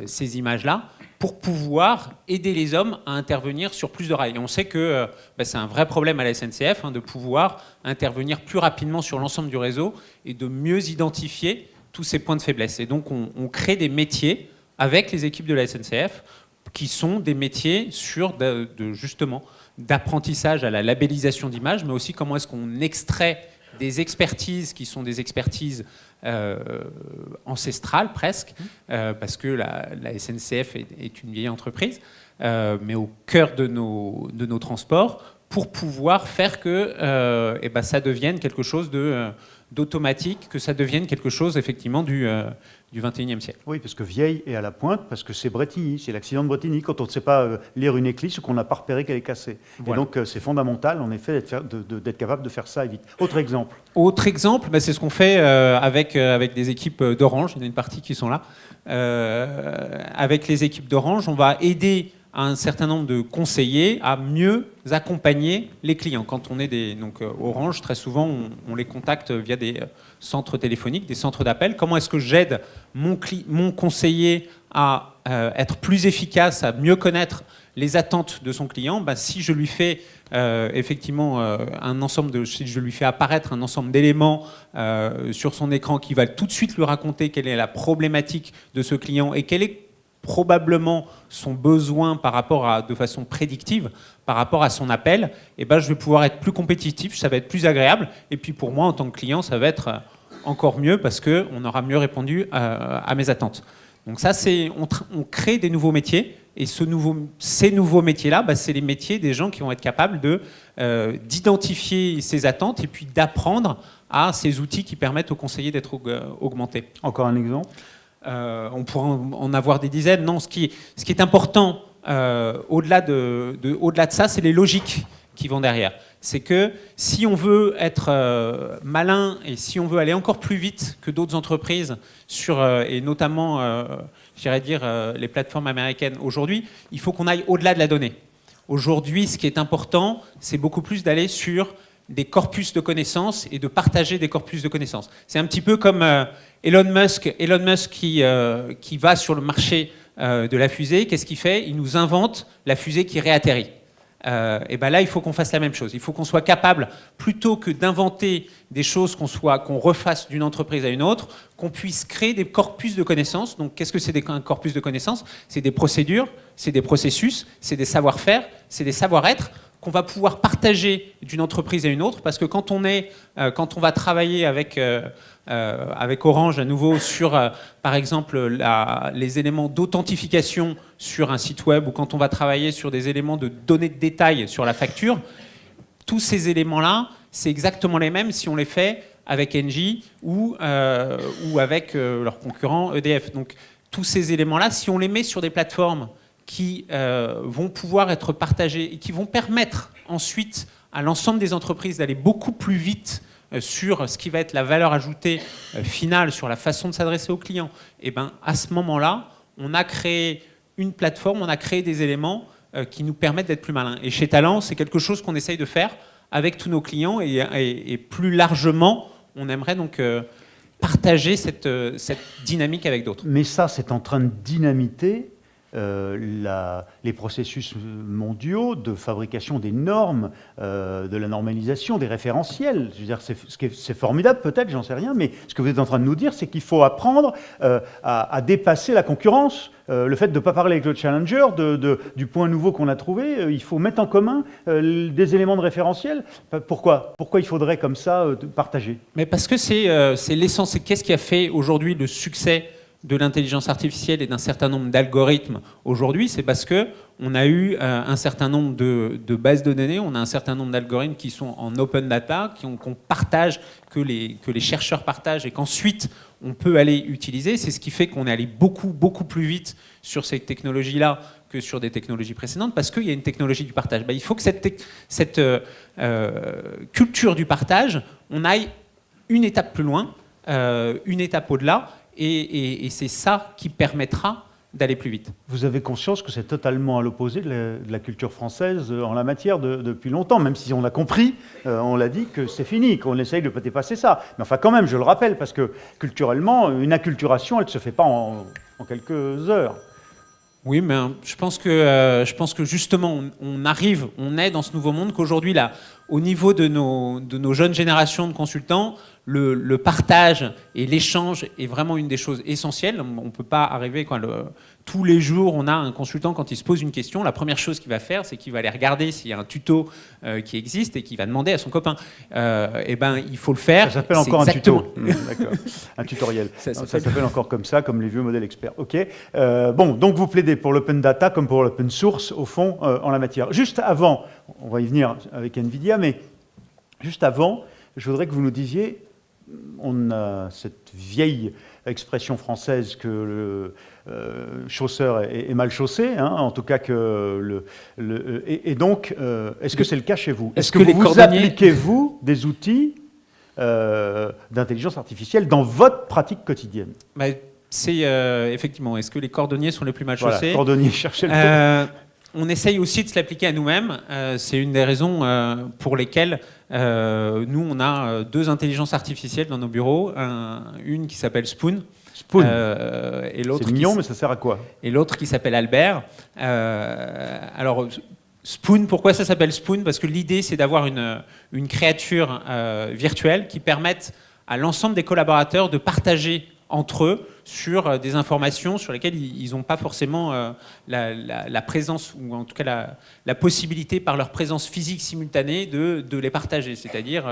ces images-là pour pouvoir aider les hommes à intervenir sur plus de rails. Et on sait que c'est un vrai problème à la SNCF de pouvoir intervenir plus rapidement sur l'ensemble du réseau et de mieux identifier tous ces points de faiblesse. Et donc on crée des métiers avec les équipes de la SNCF qui sont des métiers justement d'apprentissage à la labellisation d'images, mais aussi comment est-ce qu'on extrait des expertises qui sont des expertises ancestrales presque, parce que la SNCF est une vieille entreprise, mais au cœur de nos transports, pour pouvoir faire que ça devienne quelque chose d'automatique, que ça devienne quelque chose effectivement du 21e siècle. Oui, parce que vieille est à la pointe, parce que c'est Bretigny, c'est l'accident de Bretigny, quand on ne sait pas lire une éclisse ou qu'on n'a pas repéré qu'elle est cassée. Voilà. Et donc c'est fondamental, en effet, d'être capable de faire ça vite. Autre exemple ? Autre exemple, c'est ce qu'on fait avec des équipes d'Orange, il y en a une partie qui sont là. Avec les équipes d'Orange, on va aider un certain nombre de conseillers à mieux accompagner les clients. Quand on est donc Orange, très souvent, on les contacte via des centres téléphoniques, des centres d'appel. Comment est-ce que j'aide mon conseiller à être plus efficace, à mieux connaître les attentes de son client ? Si je lui fais effectivement si je lui fais apparaître un ensemble d'éléments sur son écran qui va tout de suite lui raconter quelle est la problématique de ce client et quelle est probablement son besoin de façon prédictive par rapport à son appel, je vais pouvoir être plus compétitif, ça va être plus agréable. Et puis pour moi, en tant que client, ça va être encore mieux parce qu'on aura mieux répondu à mes attentes. Donc ça, on crée des nouveaux métiers. Et ces nouveaux métiers-là, c'est les métiers des gens qui vont être capables d'identifier ces attentes et puis d'apprendre à ces outils qui permettent aux conseillers d'être augmentés. Encore un exemple ? On pourrait en avoir des dizaines. Non, ce qui est important, au-delà de ça, c'est les logiques qui vont derrière. C'est que si on veut être malin et si on veut aller encore plus vite que d'autres entreprises, et notamment, les plateformes américaines aujourd'hui, il faut qu'on aille au-delà de la donnée. Aujourd'hui, ce qui est important, c'est beaucoup plus d'aller sur des corpus de connaissances et de partager des corpus de connaissances. C'est un petit peu comme Elon Musk qui va sur le marché de la fusée. Qu'est-ce qu'il fait ? Il nous invente la fusée qui réatterrit. Là, il faut qu'on fasse la même chose. Il faut qu'on soit capable, plutôt que d'inventer des choses qu'on refasse d'une entreprise à une autre, qu'on puisse créer des corpus de connaissances. Donc, qu'est-ce que c'est un corpus de connaissances ? C'est des procédures, c'est des processus, c'est des savoir-faire, c'est des savoir-être qu'on va pouvoir partager d'une entreprise à une autre, parce que quand on va travailler avec Orange à nouveau sur, par exemple, les éléments d'authentification sur un site web, ou quand on va travailler sur des éléments de données de détail sur la facture, tous ces éléments-là, c'est exactement les mêmes si on les fait avec Engie ou avec leur concurrent EDF. Donc tous ces éléments-là, si on les met sur des plateformes qui vont pouvoir être partagés et qui vont permettre ensuite à l'ensemble des entreprises d'aller beaucoup plus vite sur ce qui va être la valeur ajoutée finale, sur la façon de s'adresser aux clients, à ce moment-là, on a créé une plateforme, on a créé des éléments qui nous permettent d'être plus malins. Et chez Talent, c'est quelque chose qu'on essaye de faire avec tous nos clients et plus largement, on aimerait donc partager cette dynamique avec d'autres. Mais ça, c'est en train de dynamiter les processus mondiaux de fabrication des normes, de la normalisation, des référentiels. Je veux dire, c'est formidable peut-être, j'en sais rien, mais ce que vous êtes en train de nous dire, c'est qu'il faut apprendre à dépasser la concurrence. Le fait de ne pas parler avec le challenger, du point nouveau qu'on a trouvé, il faut mettre en commun des éléments de référentiel. Pourquoi il faudrait comme ça partager? Mais parce que c'est l'essence. C'est qu'est-ce qui a fait aujourd'hui le succès de l'intelligence artificielle et d'un certain nombre d'algorithmes aujourd'hui, c'est parce que on a eu un certain nombre de bases de données, on a un certain nombre d'algorithmes qui sont en open data, qu'on partage, que les chercheurs partagent et qu'ensuite on peut aller utiliser. C'est ce qui fait qu'on est allé beaucoup plus vite sur ces technologies-là que sur des technologies précédentes, parce qu'il y a une technologie du partage. Il faut que cette culture du partage, on aille une étape plus loin, une étape au-delà, et c'est ça qui permettra d'aller plus vite. Vous avez conscience que c'est totalement à l'opposé de la culture française en la matière depuis longtemps, même si on a compris, on l'a dit, que c'est fini, qu'on essaye de dépasser ça. Mais enfin quand même, je le rappelle, parce que culturellement, une acculturation, elle ne se fait pas en quelques heures. Oui, mais je pense que justement, on est dans ce nouveau monde qu'aujourd'hui, là, au niveau de nos jeunes générations de consultants, le partage et l'échange est vraiment une des choses essentielles. On ne peut pas arriver tous les jours, on a un consultant, quand il se pose une question, la première chose qu'il va faire, c'est qu'il va aller regarder s'il y a un tuto qui existe et qu'il va demander à son copain. Il faut le faire. Ça s'appelle encore un tuto. D'accord. Un tutoriel. Ça s'appelle encore comme ça, comme les vieux modèles experts. OK. Donc vous plaidez pour l'open data comme pour l'open source, au fond, en la matière. Juste avant, on va y venir avec NVIDIA, mais juste avant, je voudrais que vous nous disiez, on a cette vieille expression française que le chausseur est mal chaussé, hein, en tout cas que et donc, est-ce que c'est le cas chez vous? Est-ce que vous appliquez-vous des outils d'intelligence artificielle dans votre pratique quotidienne? C'est effectivement, est-ce que les cordonniers sont les plus mal chaussés? Voilà, cordonniers, cherchez le On essaye aussi de se l'appliquer à nous-mêmes. C'est une des raisons pour lesquelles nous, on a 2 intelligences artificielles dans nos bureaux. Une qui s'appelle Spoon. Spoon. Et l'autre c'est mignon, mais ça sert à quoi? Et l'autre qui s'appelle Albert. Alors, Spoon, pourquoi ça s'appelle Spoon? Parce que l'idée, c'est d'avoir une créature virtuelle qui permette à l'ensemble des collaborateurs de partager entre eux sur des informations sur lesquelles ils n'ont pas forcément la présence, ou en tout cas la possibilité par leur présence physique simultanée de les partager, c'est-à-dire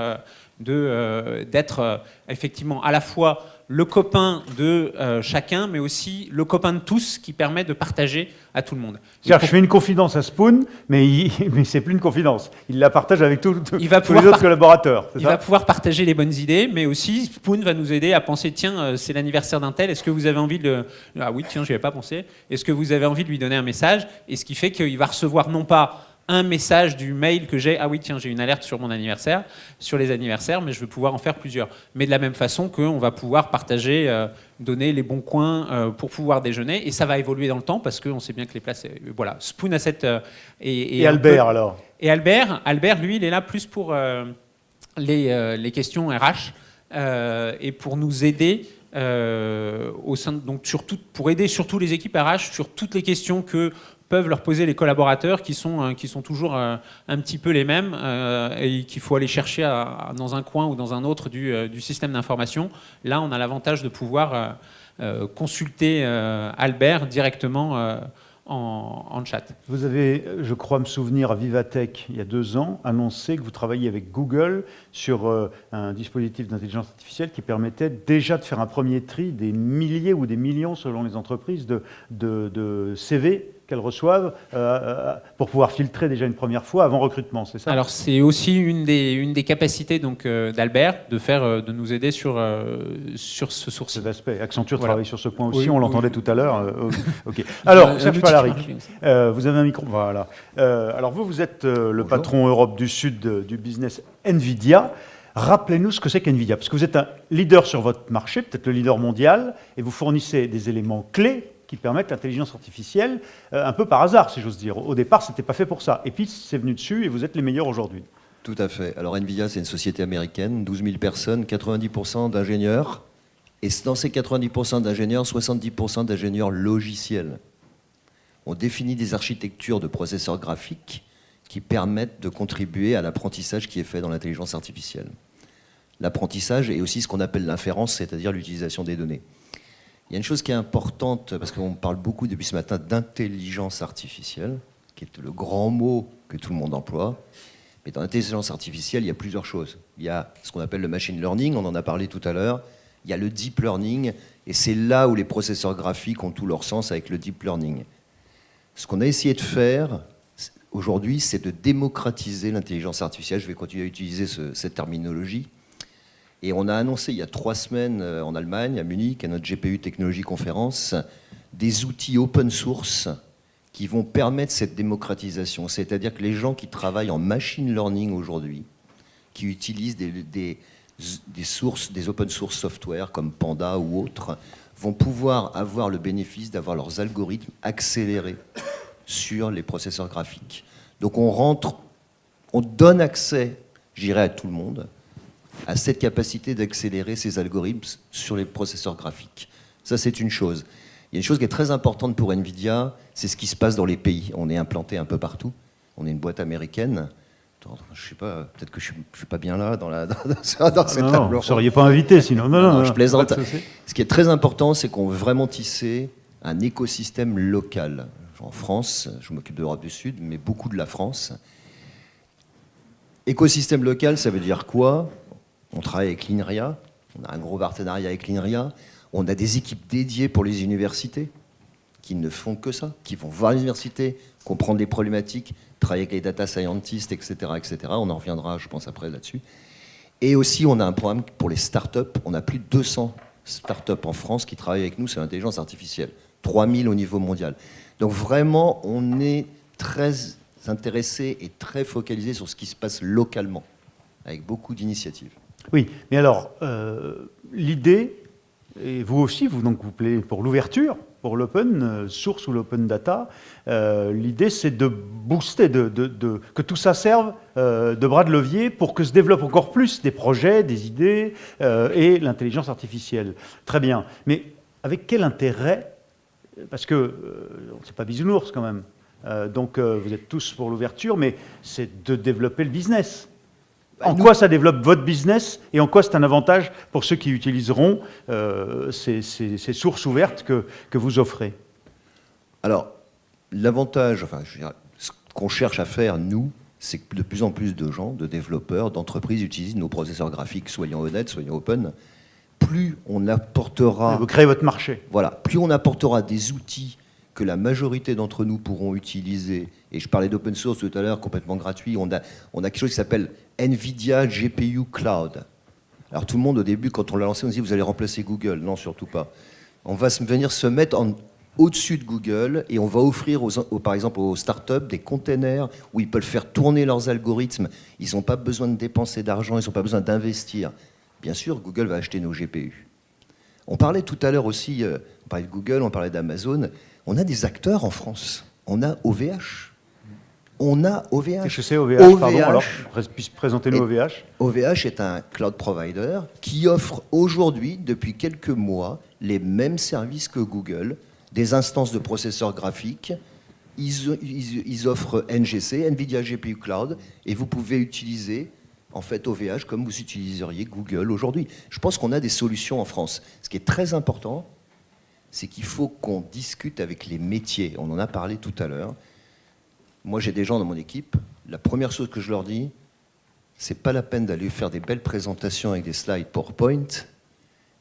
d'être effectivement à la fois le copain de chacun, mais aussi le copain de tous, qui permet de partager à tout le monde. Je fais une confidence à Spoon, mais c'est plus une confidence. Il la partage avec tous les autres collaborateurs. Il va pouvoir partager les bonnes idées, mais aussi Spoon va nous aider à penser, tiens, c'est l'anniversaire d'un tel, est-ce que vous avez envie de... Ah oui, tiens, je n'y avais pas pensé. Est-ce que vous avez envie de lui donner un message? Et ce qui fait qu'il va recevoir non pas un message du mail que j'ai, ah oui, tiens, j'ai une alerte sur mon anniversaire, sur les anniversaires, mais je vais pouvoir en faire plusieurs. Mais de la même façon qu'on va pouvoir partager, donner les bons coins pour pouvoir déjeuner, et ça va évoluer dans le temps, parce qu'on sait bien que les places... Voilà, Spoon a cette... Et Albert, alors? Et Albert, lui, il est là plus pour les questions RH, et pour nous aider au sein donc pour aider surtout les équipes RH sur toutes les questions que peuvent leur poser les collaborateurs, qui sont toujours un petit peu les mêmes, et qu'il faut aller chercher dans un coin ou dans un autre du système d'information. Là, on a l'avantage de pouvoir consulter Albert directement en chat. Vous avez, je crois me souvenir, à Vivatech, il y a 2 ans, annoncé que vous travailliez avec Google sur un dispositif d'intelligence artificielle qui permettait déjà de faire un premier tri des milliers ou des millions, selon les entreprises, de CV qu'elles reçoivent pour pouvoir filtrer déjà une première fois avant recrutement, c'est ça? Alors c'est aussi une des capacités donc d'Albert de nous aider sur ce sourcil. Cet aspect. Accenture Voilà. travaille sur ce point aussi, Oui, on l'entendait oui. tout à l'heure. Ok. Alors, Serge l'outil Palaric, marché aussi. vous avez un micro. Voilà. Alors vous êtes le patron Europe du Sud du business NVIDIA. Rappelez-nous ce que c'est qu'NVIDIA, parce que vous êtes un leader sur votre marché, peut-être le leader mondial, et vous fournissez des éléments clés qui permettent l'intelligence artificielle, un peu par hasard, si j'ose dire. Au départ, ce n'était pas fait pour ça. Et puis, c'est venu dessus et vous êtes les meilleurs aujourd'hui. Tout à fait. Alors Nvidia, c'est une société américaine, 12 000 personnes, 90% d'ingénieurs. Et dans ces 90% d'ingénieurs, 70% d'ingénieurs logiciels. On définit des architectures de processeurs graphiques qui permettent de contribuer à l'apprentissage qui est fait dans l'intelligence artificielle. L'apprentissage est aussi ce qu'on appelle l'inférence, c'est-à-dire l'utilisation des données. Il y a une chose qui est importante, parce qu'on parle beaucoup depuis ce matin d'intelligence artificielle, qui est le grand mot que tout le monde emploie. Mais dans l'intelligence artificielle, il y a plusieurs choses. Il y a ce qu'on appelle le machine learning, on en a parlé tout à l'heure. Il y a le deep learning, et c'est là où les processeurs graphiques ont tout leur sens avec le deep learning. Ce qu'on a essayé de faire aujourd'hui, c'est de démocratiser l'intelligence artificielle. Je vais continuer à utiliser cette terminologie. Et on a annoncé il y a 3 semaines en Allemagne, à Munich, à notre GPU Technologie Conférence, des outils open source qui vont permettre cette démocratisation. C'est-à-dire que les gens qui travaillent en machine learning aujourd'hui, qui utilisent des open source software comme Panda ou autres, vont pouvoir avoir le bénéfice d'avoir leurs algorithmes accélérés sur les processeurs graphiques. Donc on donne accès, je dirais, à tout le monde, à cette capacité d'accélérer ces algorithmes sur les processeurs graphiques. Ça, c'est une chose. Il y a une chose qui est très importante pour Nvidia, c'est ce qui se passe dans les pays. On est implanté un peu partout. On est une boîte américaine. Je sais pas, peut-être que je suis pas bien là dans cette table. Non, vous ne seriez pas invité sinon. Non, je plaisante. pas de souci. Ce qui est très important, c'est qu'on veut vraiment tisser un écosystème local. En France, je m'occupe de l'Europe du Sud, mais beaucoup de la France. Écosystème local, ça veut dire quoi? On travaille avec l'INRIA, on a un gros partenariat avec l'INRIA, on a des équipes dédiées pour les universités qui ne font que ça, qui vont voir les universités, comprendre les problématiques, travailler avec les data scientists, etc., etc. On en reviendra, je pense, après là-dessus. Et aussi, on a un programme pour les startups. On a plus de 200 startups en France qui travaillent avec nous sur l'intelligence artificielle. 3000 au niveau mondial. Donc vraiment, on est très intéressé et très focalisé sur ce qui se passe localement, avec beaucoup d'initiatives. Oui, mais alors, l'idée, et vous aussi, vous plaidez pour l'ouverture, pour l'open source ou l'open data, l'idée c'est de booster, que tout ça serve de bras de levier pour que se développent encore plus des projets, des idées et l'intelligence artificielle. Très bien, mais avec quel intérêt? Parce que c'est pas bisounours quand même. Donc vous êtes tous pour l'ouverture, mais c'est de développer le business. En quoi ça développe votre business et en quoi c'est un avantage pour ceux qui utiliseront ces sources ouvertes que vous offrez? Alors, l'avantage, ce qu'on cherche à faire, nous, c'est que de plus en plus de gens, de développeurs, d'entreprises utilisent nos processeurs graphiques, soyons honnêtes, soyons open. Plus on apportera... Vous créez votre marché. Voilà, plus on apportera des outils que la majorité d'entre nous pourront utiliser, et je parlais d'open source tout à l'heure, complètement gratuit, on a quelque chose qui s'appelle Nvidia GPU Cloud. Alors tout le monde au début, quand on l'a lancé, on dit vous allez remplacer Google. Non, surtout pas. On va venir se mettre au-dessus de Google et on va offrir par exemple aux startups des containers où ils peuvent faire tourner leurs algorithmes. Ils n'ont pas besoin de dépenser d'argent, ils n'ont pas besoin d'investir. Bien sûr, Google va acheter nos GPU. On parlait tout à l'heure aussi, on parlait de Google, on parlait d'Amazon. On a des acteurs en France. On a OVH. On a OVH. Qu'est-ce que c'est OVH, pardon, alors, présentez-nous OVH. OVH est un cloud provider qui offre aujourd'hui, depuis quelques mois, les mêmes services que Google, des instances de processeurs graphiques. Ils offrent NGC, Nvidia GPU Cloud, et vous pouvez utiliser en fait OVH comme vous utiliseriez Google aujourd'hui. Je pense qu'on a des solutions en France. Ce qui est très important, c'est qu'il faut qu'on discute avec les métiers. On en a parlé tout à l'heure. Moi, j'ai des gens dans mon équipe. La première chose que je leur dis, c'est pas la peine d'aller faire des belles présentations avec des slides PowerPoint.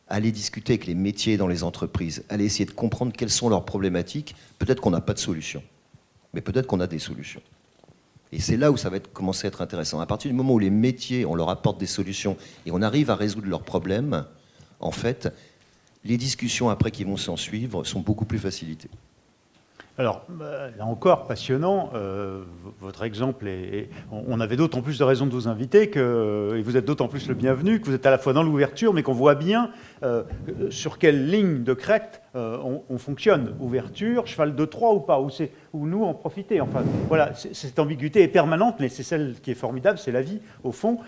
Allez discuter avec les métiers dans les entreprises. Allez essayer de comprendre quelles sont leurs problématiques. Peut-être qu'on n'a pas de solution, mais peut-être qu'on a des solutions. Et c'est là où ça va commencer à être intéressant. À partir du moment où les métiers, on leur apporte des solutions et on arrive à résoudre leurs problèmes, en fait, les discussions après qui vont s'en suivre sont beaucoup plus facilitées. Alors, là encore, passionnant. Votre exemple on avait d'autant plus de raisons de vous inviter, et vous êtes d'autant plus le bienvenu, que vous êtes à la fois dans l'ouverture, mais qu'on voit bien sur quelle ligne de crête on fonctionne. Ouverture, cheval de Troie ou pas, où nous en profiter. Enfin, voilà, cette ambiguïté est permanente, mais c'est celle qui est formidable, c'est la vie, au fond.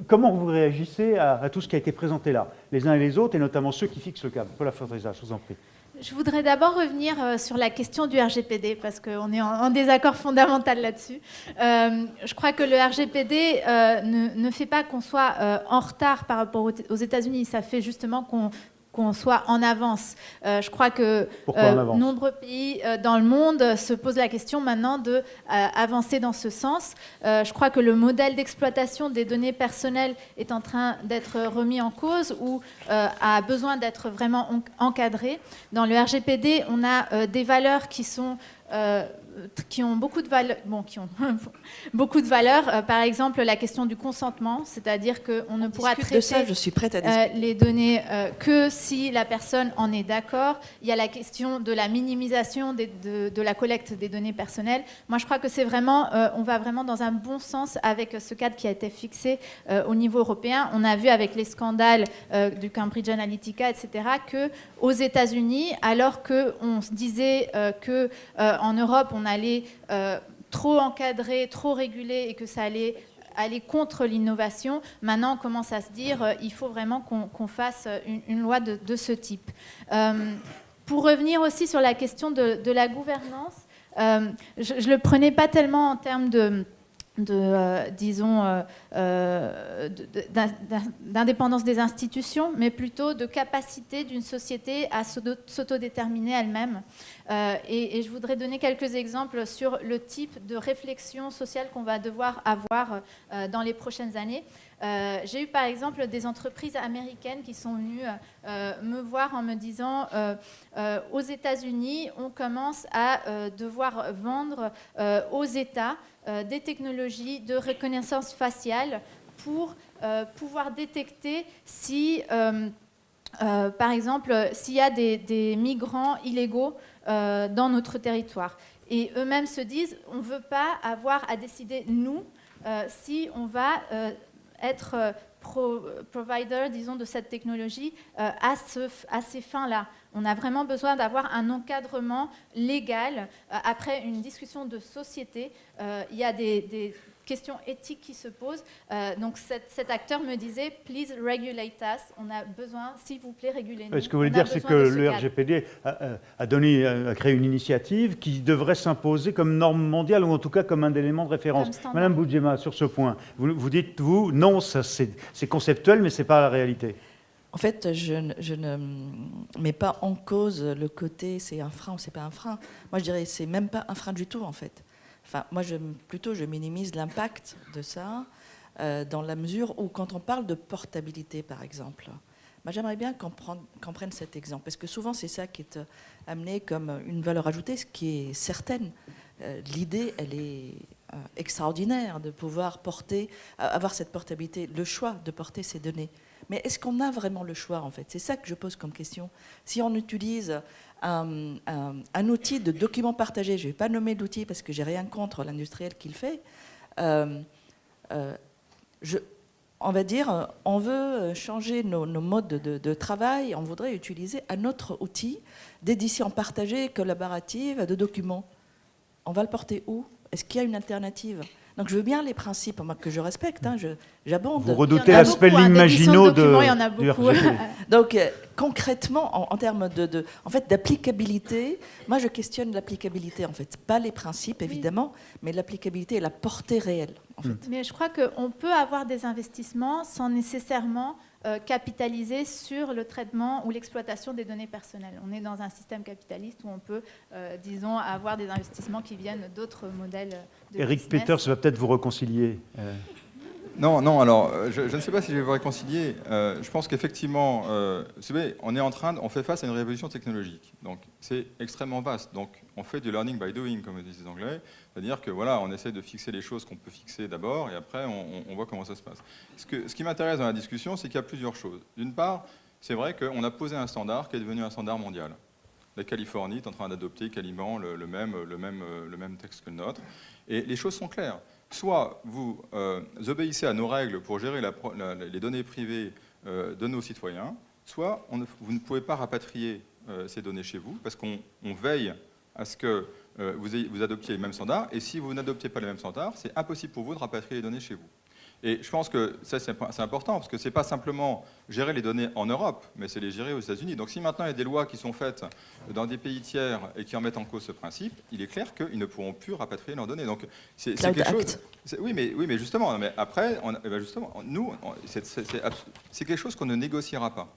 Comment vous réagissez à tout ce qui a été présenté là, les uns et les autres, et notamment ceux qui fixent le cadre? Paula Fondresa, je vous en prie. Je voudrais d'abord revenir sur la question du RGPD, parce qu'on est en désaccord fondamental là-dessus. Je crois que le RGPD ne fait pas qu'on soit en retard par rapport aux États-Unis, ça fait justement qu'on soit en avance. Je crois que nombreux pays dans le monde se posent la question maintenant d'avancer dans ce sens. Je crois que le modèle d'exploitation des données personnelles est en train d'être remis en cause ou a besoin d'être vraiment encadré. Dans le RGPD, on a des valeurs qui ont beaucoup de valeur, beaucoup de valeur. Par exemple, la question du consentement, c'est-à-dire qu'on ne pourra traiter de ça, je suis prête à les données que si la personne en est d'accord. Il y a la question de la minimisation de la collecte des données personnelles. Moi, je crois que c'est vraiment, on va vraiment dans un bon sens avec ce cadre qui a été fixé au niveau européen. On a vu avec les scandales du Cambridge Analytica, etc., que aux États-Unis, alors qu'on se disait que en Europe, on allait trop encadrer, trop réguler et que ça allait aller contre l'innovation. Maintenant, on commence à se dire il faut vraiment qu'on fasse une loi de ce type. Pour revenir aussi sur la question de la gouvernance, je ne le prenais pas tellement en termes d'indépendance des institutions, mais plutôt de capacité d'une société à s'autodéterminer elle-même. Et je voudrais donner quelques exemples sur le type de réflexion sociale qu'on va devoir avoir dans les prochaines années. J'ai eu par exemple des entreprises américaines qui sont venues me voir en me disant aux États-Unis, on commence à devoir vendre aux États des technologies de reconnaissance faciale pour pouvoir détecter si, par exemple, s'il y a des migrants illégaux dans notre territoire. Et eux-mêmes se disent, on ne veut pas avoir à décider, nous, si on va être provider, disons, de cette technologie à ces fins-là. On a vraiment besoin d'avoir un encadrement légal. Après une discussion de société, il y a des questions éthiques qui se posent. Donc cet acteur me disait « Please regulate us ». On a besoin, s'il vous plaît, régulez-nous. Ce que vous voulez dire, c'est que le RGPD a créé une initiative qui devrait s'imposer comme norme mondiale, ou en tout cas comme un élément de référence. Madame Boudjema, sur ce point, vous dites, non, c'est conceptuel, mais ce n'est pas la réalité. En fait, je ne mets pas en cause le côté c'est un frein ou c'est pas un frein. Moi, je dirais c'est même pas un frein du tout, en fait. Enfin, moi, je minimise l'impact de ça dans la mesure où, quand on parle de portabilité, par exemple, moi, j'aimerais bien qu'on prenne cet exemple, parce que souvent, c'est ça qui est amené comme une valeur ajoutée, ce qui est certaine. L'idée, elle est extraordinaire de pouvoir avoir cette portabilité, le choix de porter ces données. Mais est-ce qu'on a vraiment le choix, en fait? C'est ça que je pose comme question. Si on utilise un outil de document partagé, je ne vais pas nommer l'outil parce que je n'ai rien contre l'industriel qui le fait, on va dire, on veut changer nos modes de travail, on voudrait utiliser un autre outil d'édition partagée, collaborative, de documents. On va le porter où? Est-ce qu'il y a une alternative? Donc je veux bien les principes, moi, que je respecte, hein, j'abonde. Vous redoutez l'aspect Maginot du RGPD. Donc concrètement, en termes en fait, d'applicabilité, moi je questionne l'applicabilité, en fait. Pas les principes, évidemment, mais l'applicabilité et la portée réelle, en fait. Mais je crois qu'on peut avoir des investissements sans nécessairement capitaliser sur le traitement ou l'exploitation des données personnelles. On est dans un système capitaliste où on peut, disons, avoir des investissements qui viennent d'autres modèles de Eric business. Peters va peut-être vous réconcilier. Non, alors, je ne sais pas si je vais vous réconcilier. Je pense qu'effectivement, vous savez, on fait face à une révolution technologique. Donc, c'est extrêmement vaste. Donc, on fait du learning by doing, comme disent les Anglais. C'est-à-dire que, voilà, on essaie de fixer les choses qu'on peut fixer d'abord, et après, on voit comment ça se passe. Ce qui m'intéresse dans la discussion, c'est qu'il y a plusieurs choses. D'une part, c'est vrai qu'on a posé un standard qui est devenu un standard mondial. La Californie est en train d'adopter quasiment le même texte que le nôtre. Et les choses sont claires. Soit vous obéissez à nos règles pour gérer les données privées de nos citoyens, soit vous ne pouvez pas rapatrier ces données chez vous, parce qu'on veille à ce que vous adoptiez les mêmes standards, et si vous n'adoptez pas les mêmes standards, c'est impossible pour vous de rapatrier les données chez vous. Et je pense que ça, c'est important, parce que ce n'est pas simplement gérer les données en Europe, mais c'est les gérer aux États-Unis. Donc si maintenant il y a des lois qui sont faites dans des pays tiers et qui en mettent en cause ce principe, il est clair qu'ils ne pourront plus rapatrier leurs données. Donc c'est quelque chose... Oui, mais justement, mais après, c'est quelque chose qu'on ne négociera pas.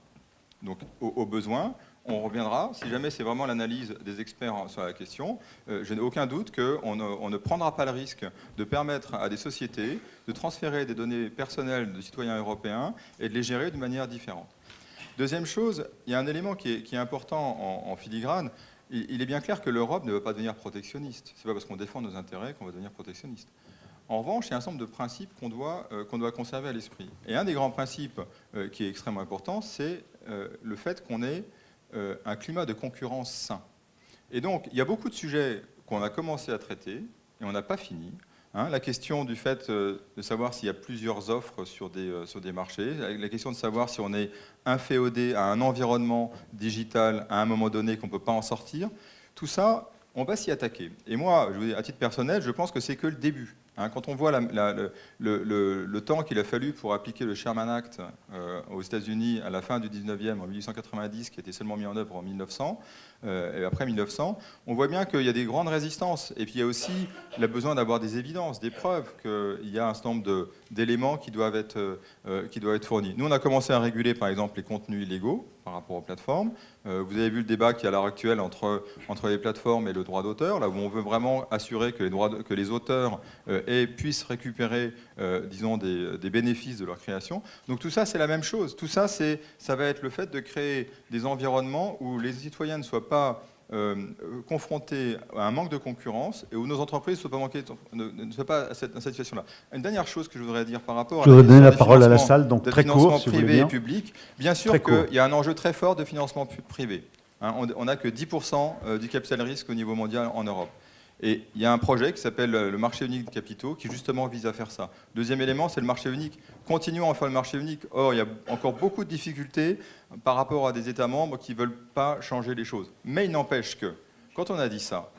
Donc au besoin, on reviendra, si jamais c'est vraiment l'analyse des experts sur la question, je n'ai aucun doute qu'on ne prendra pas le risque de permettre à des sociétés de transférer des données personnelles de citoyens européens et de les gérer de manière différente. Deuxième chose, il y a un élément qui est important en filigrane. Il est bien clair que l'Europe ne veut pas devenir protectionniste. Ce n'est pas parce qu'on défend nos intérêts qu'on va devenir protectionniste. En revanche, il y a un certain nombre de principes qu'on doit conserver à l'esprit. Et un des grands principes qui est extrêmement important, c'est le fait qu'on ait un climat de concurrence sain. Et donc, il y a beaucoup de sujets qu'on a commencé à traiter, et on n'a pas fini. La question du fait de savoir s'il y a plusieurs offres sur des marchés, la question de savoir si on est inféodé à un environnement digital à un moment donné qu'on ne peut pas en sortir, tout ça, on va s'y attaquer. Et moi, à titre personnel, je pense que c'est que le début. Quand on voit le temps qu'il a fallu pour appliquer le Sherman Act aux États-Unis à la fin du 19e, en 1890, qui a été seulement mis en œuvre en 1900, et après 1900, on voit bien qu'il y a des grandes résistances. Et puis il y a aussi le besoin d'avoir des évidences, des preuves qu'il y a un certain nombre d'éléments qui doivent être fournis. Nous, on a commencé à réguler, par exemple, les contenus illégaux par rapport aux plateformes. Vous avez vu le débat qu'il y a à l'heure actuelle entre les plateformes et le droit d'auteur, là où on veut vraiment assurer que les auteurs puissent récupérer, disons, des bénéfices de leur création. Donc tout ça, c'est la même chose. Tout ça, ça va être le fait de créer des environnements où les citoyens ne soient pas confrontés à un manque de concurrence et où nos entreprises ne soient pas dans cette situation-là. Une dernière chose que je voudrais dire par rapport je voudrais donner la parole à la salle, donc très court, si vous voulez privé bien. Et public. Bien sûr qu'il y a un enjeu très fort de financement privé. On n'a que 10% du capital risque au niveau mondial en Europe. Et il y a un projet qui s'appelle le marché unique de capitaux qui justement vise à faire ça. Deuxième élément, c'est le marché unique. Continuons à faire le marché unique. Or, il y a encore beaucoup de difficultés par rapport à des États membres qui ne veulent pas changer les choses. Mais il n'empêche que, quand on a dit ça,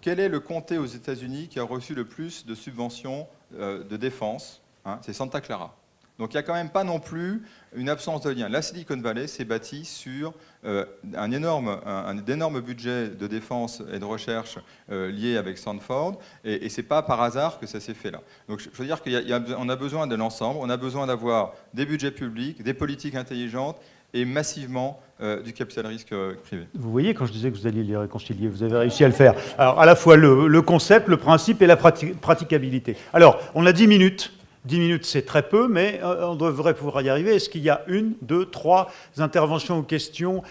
quel est le comté aux États-Unis qui a reçu le plus de subventions de défense? C'est Santa Clara. Donc il n'y a quand même pas non plus une absence de lien. La Silicon Valley s'est bâtie sur un énorme budget de défense et de recherche lié avec Stanford, et ce n'est pas par hasard que ça s'est fait là. Donc je veux dire qu'on a besoin de l'ensemble, on a besoin d'avoir des budgets publics, des politiques intelligentes, et massivement du capital risque privé. Vous voyez, quand je disais que vous alliez les réconcilier, vous avez réussi à le faire. Alors à la fois le concept, le principe et la praticabilité. Alors, on a 10 minutes. 10 minutes, c'est très peu, mais on devrait pouvoir y arriver. Est-ce qu'il y a 1, 2, 3 interventions ou questions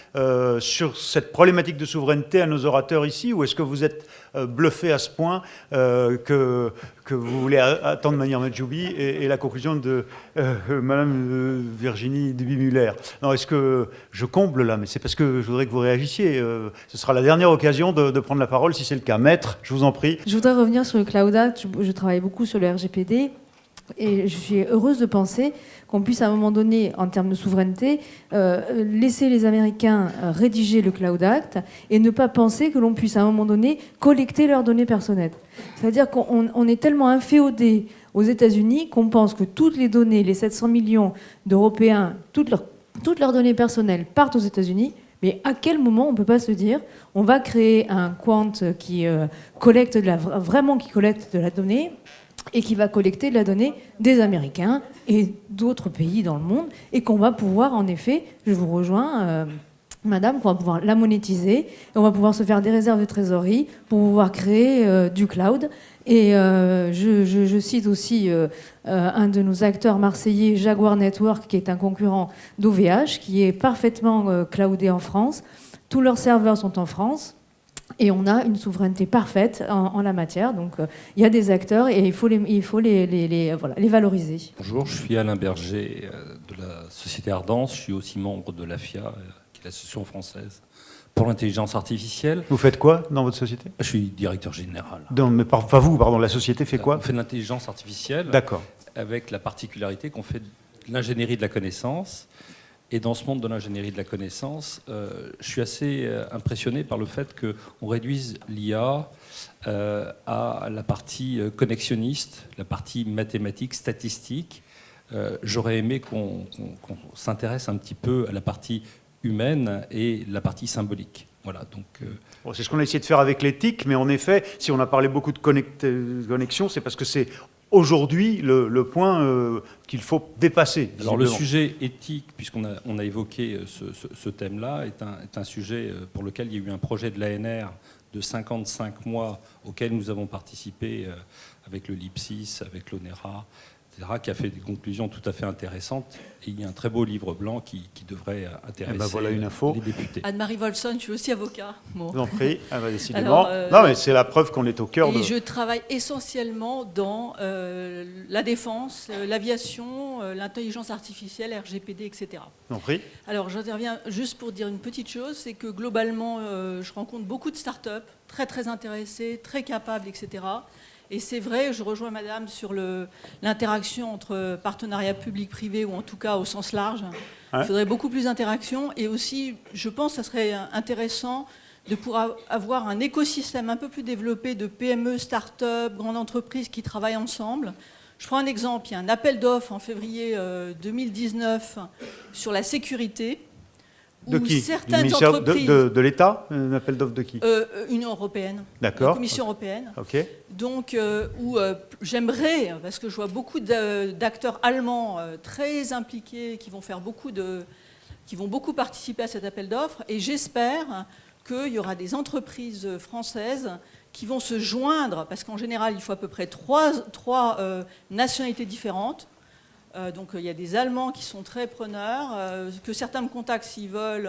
sur cette problématique de souveraineté à nos orateurs ici, ou est-ce que vous êtes bluffé à ce point que vous voulez attendre Manière Medjoubi et la conclusion de Madame Virginie Duby-Muller? Non, est-ce que je comble là? Mais c'est parce que je voudrais que vous réagissiez. Ce sera la dernière occasion de prendre la parole, si c'est le cas. Maître, je vous en prie. Je voudrais revenir sur le Cloud Act. Je travaille beaucoup sur le RGPD. Et je suis heureuse de penser qu'on puisse à un moment donné, en termes de souveraineté, laisser les Américains rédiger le Cloud Act et ne pas penser que l'on puisse à un moment donné collecter leurs données personnelles. C'est-à-dire qu'on est tellement inféodé aux États-Unis qu'on pense que toutes les données, les 700 millions d'Européens, toutes leurs données personnelles partent aux États-Unis. Mais à quel moment on ne peut pas se dire on va créer un quant qui collecte vraiment qui collecte de la donnée et qui va collecter de la donnée des Américains et d'autres pays dans le monde, et qu'on va pouvoir, en effet, je vous rejoins, Madame, qu'on va pouvoir la monétiser, et on va pouvoir se faire des réserves de trésorerie pour pouvoir créer du cloud. Et je cite aussi un de nos acteurs marseillais, Jaguar Network, qui est un concurrent d'OVH, qui est parfaitement cloudé en France. Tous leurs serveurs sont en France. Et on a une souveraineté parfaite en la matière. Donc il y a des acteurs et il faut les valoriser. Bonjour, je suis Alain Berger de la Société Ardence. Je suis aussi membre de l'AFIA, qui est l'association française Pour l'intelligence artificielle, Vous faites quoi dans votre société? je suis directeur général. Non, mais pas vous, pardon, la société fait quoi? On fait de l'intelligence artificielle D'accord. avec la particularité qu'on fait de l'ingénierie de la connaissance. Et dans ce monde de l'ingénierie de la connaissance, je suis assez impressionné par le fait qu'on réduise l'IA à la partie connexionniste, la partie mathématique, statistique. J'aurais aimé qu'on s'intéresse un petit peu à la partie humaine et la partie symbolique. Voilà, donc, Bon, c'est ce qu'on a essayé de faire avec l'éthique, mais en effet, si on a parlé beaucoup de connexion, c'est parce que c'est aujourd'hui le point qu'il faut dépasser. alors le visiblement. sujet éthique, puisqu'on a évoqué ce thème-là, est un sujet pour lequel il y a eu un projet de l'ANR de 55 mois auquel nous avons participé avec le LIPSIS, avec l'ONERA, etc., qui a fait des conclusions tout à fait intéressantes. Et il y a un très beau livre blanc qui devrait intéresser voilà une info. les députés. Anne-Marie Wolfson, je suis aussi avocat. Bon. Je vous en prie. Ah bah, décidément. Alors, Non, mais c'est la preuve qu'on est au cœur de... Et je travaille essentiellement dans la défense, l'aviation, l'intelligence artificielle, RGPD, etc. Je vous en prie. Alors j'interviens juste pour dire une petite chose, c'est que globalement, je rencontre beaucoup de start-up très très intéressées, très capables, etc. Et c'est vrai, je rejoins Madame sur l'interaction entre partenariat public-privé, ou en tout cas au sens large. Ouais. Il faudrait beaucoup plus d'interaction. Et aussi, je pense que ça serait intéressant de pouvoir avoir un écosystème un peu plus développé de PME, start-up, grandes entreprises qui travaillent ensemble. Je prends un exemple. Il y a un appel d'offres en février 2019 sur la sécurité. De où qui? Du certaines ministère entreprises... de l'État? Un appel d'offres de qui? Union européenne, D'accord. la Commission européenne. Ok. Donc, où j'aimerais, parce que je vois beaucoup d'acteurs allemands très impliqués qui vont beaucoup participer à cet appel d'offres, et j'espère qu'il y aura des entreprises françaises qui vont se joindre, parce qu'en général, il faut à peu près trois nationalités différentes. Donc il y a des Allemands qui sont très preneurs, que certains me contactent s'ils veulent,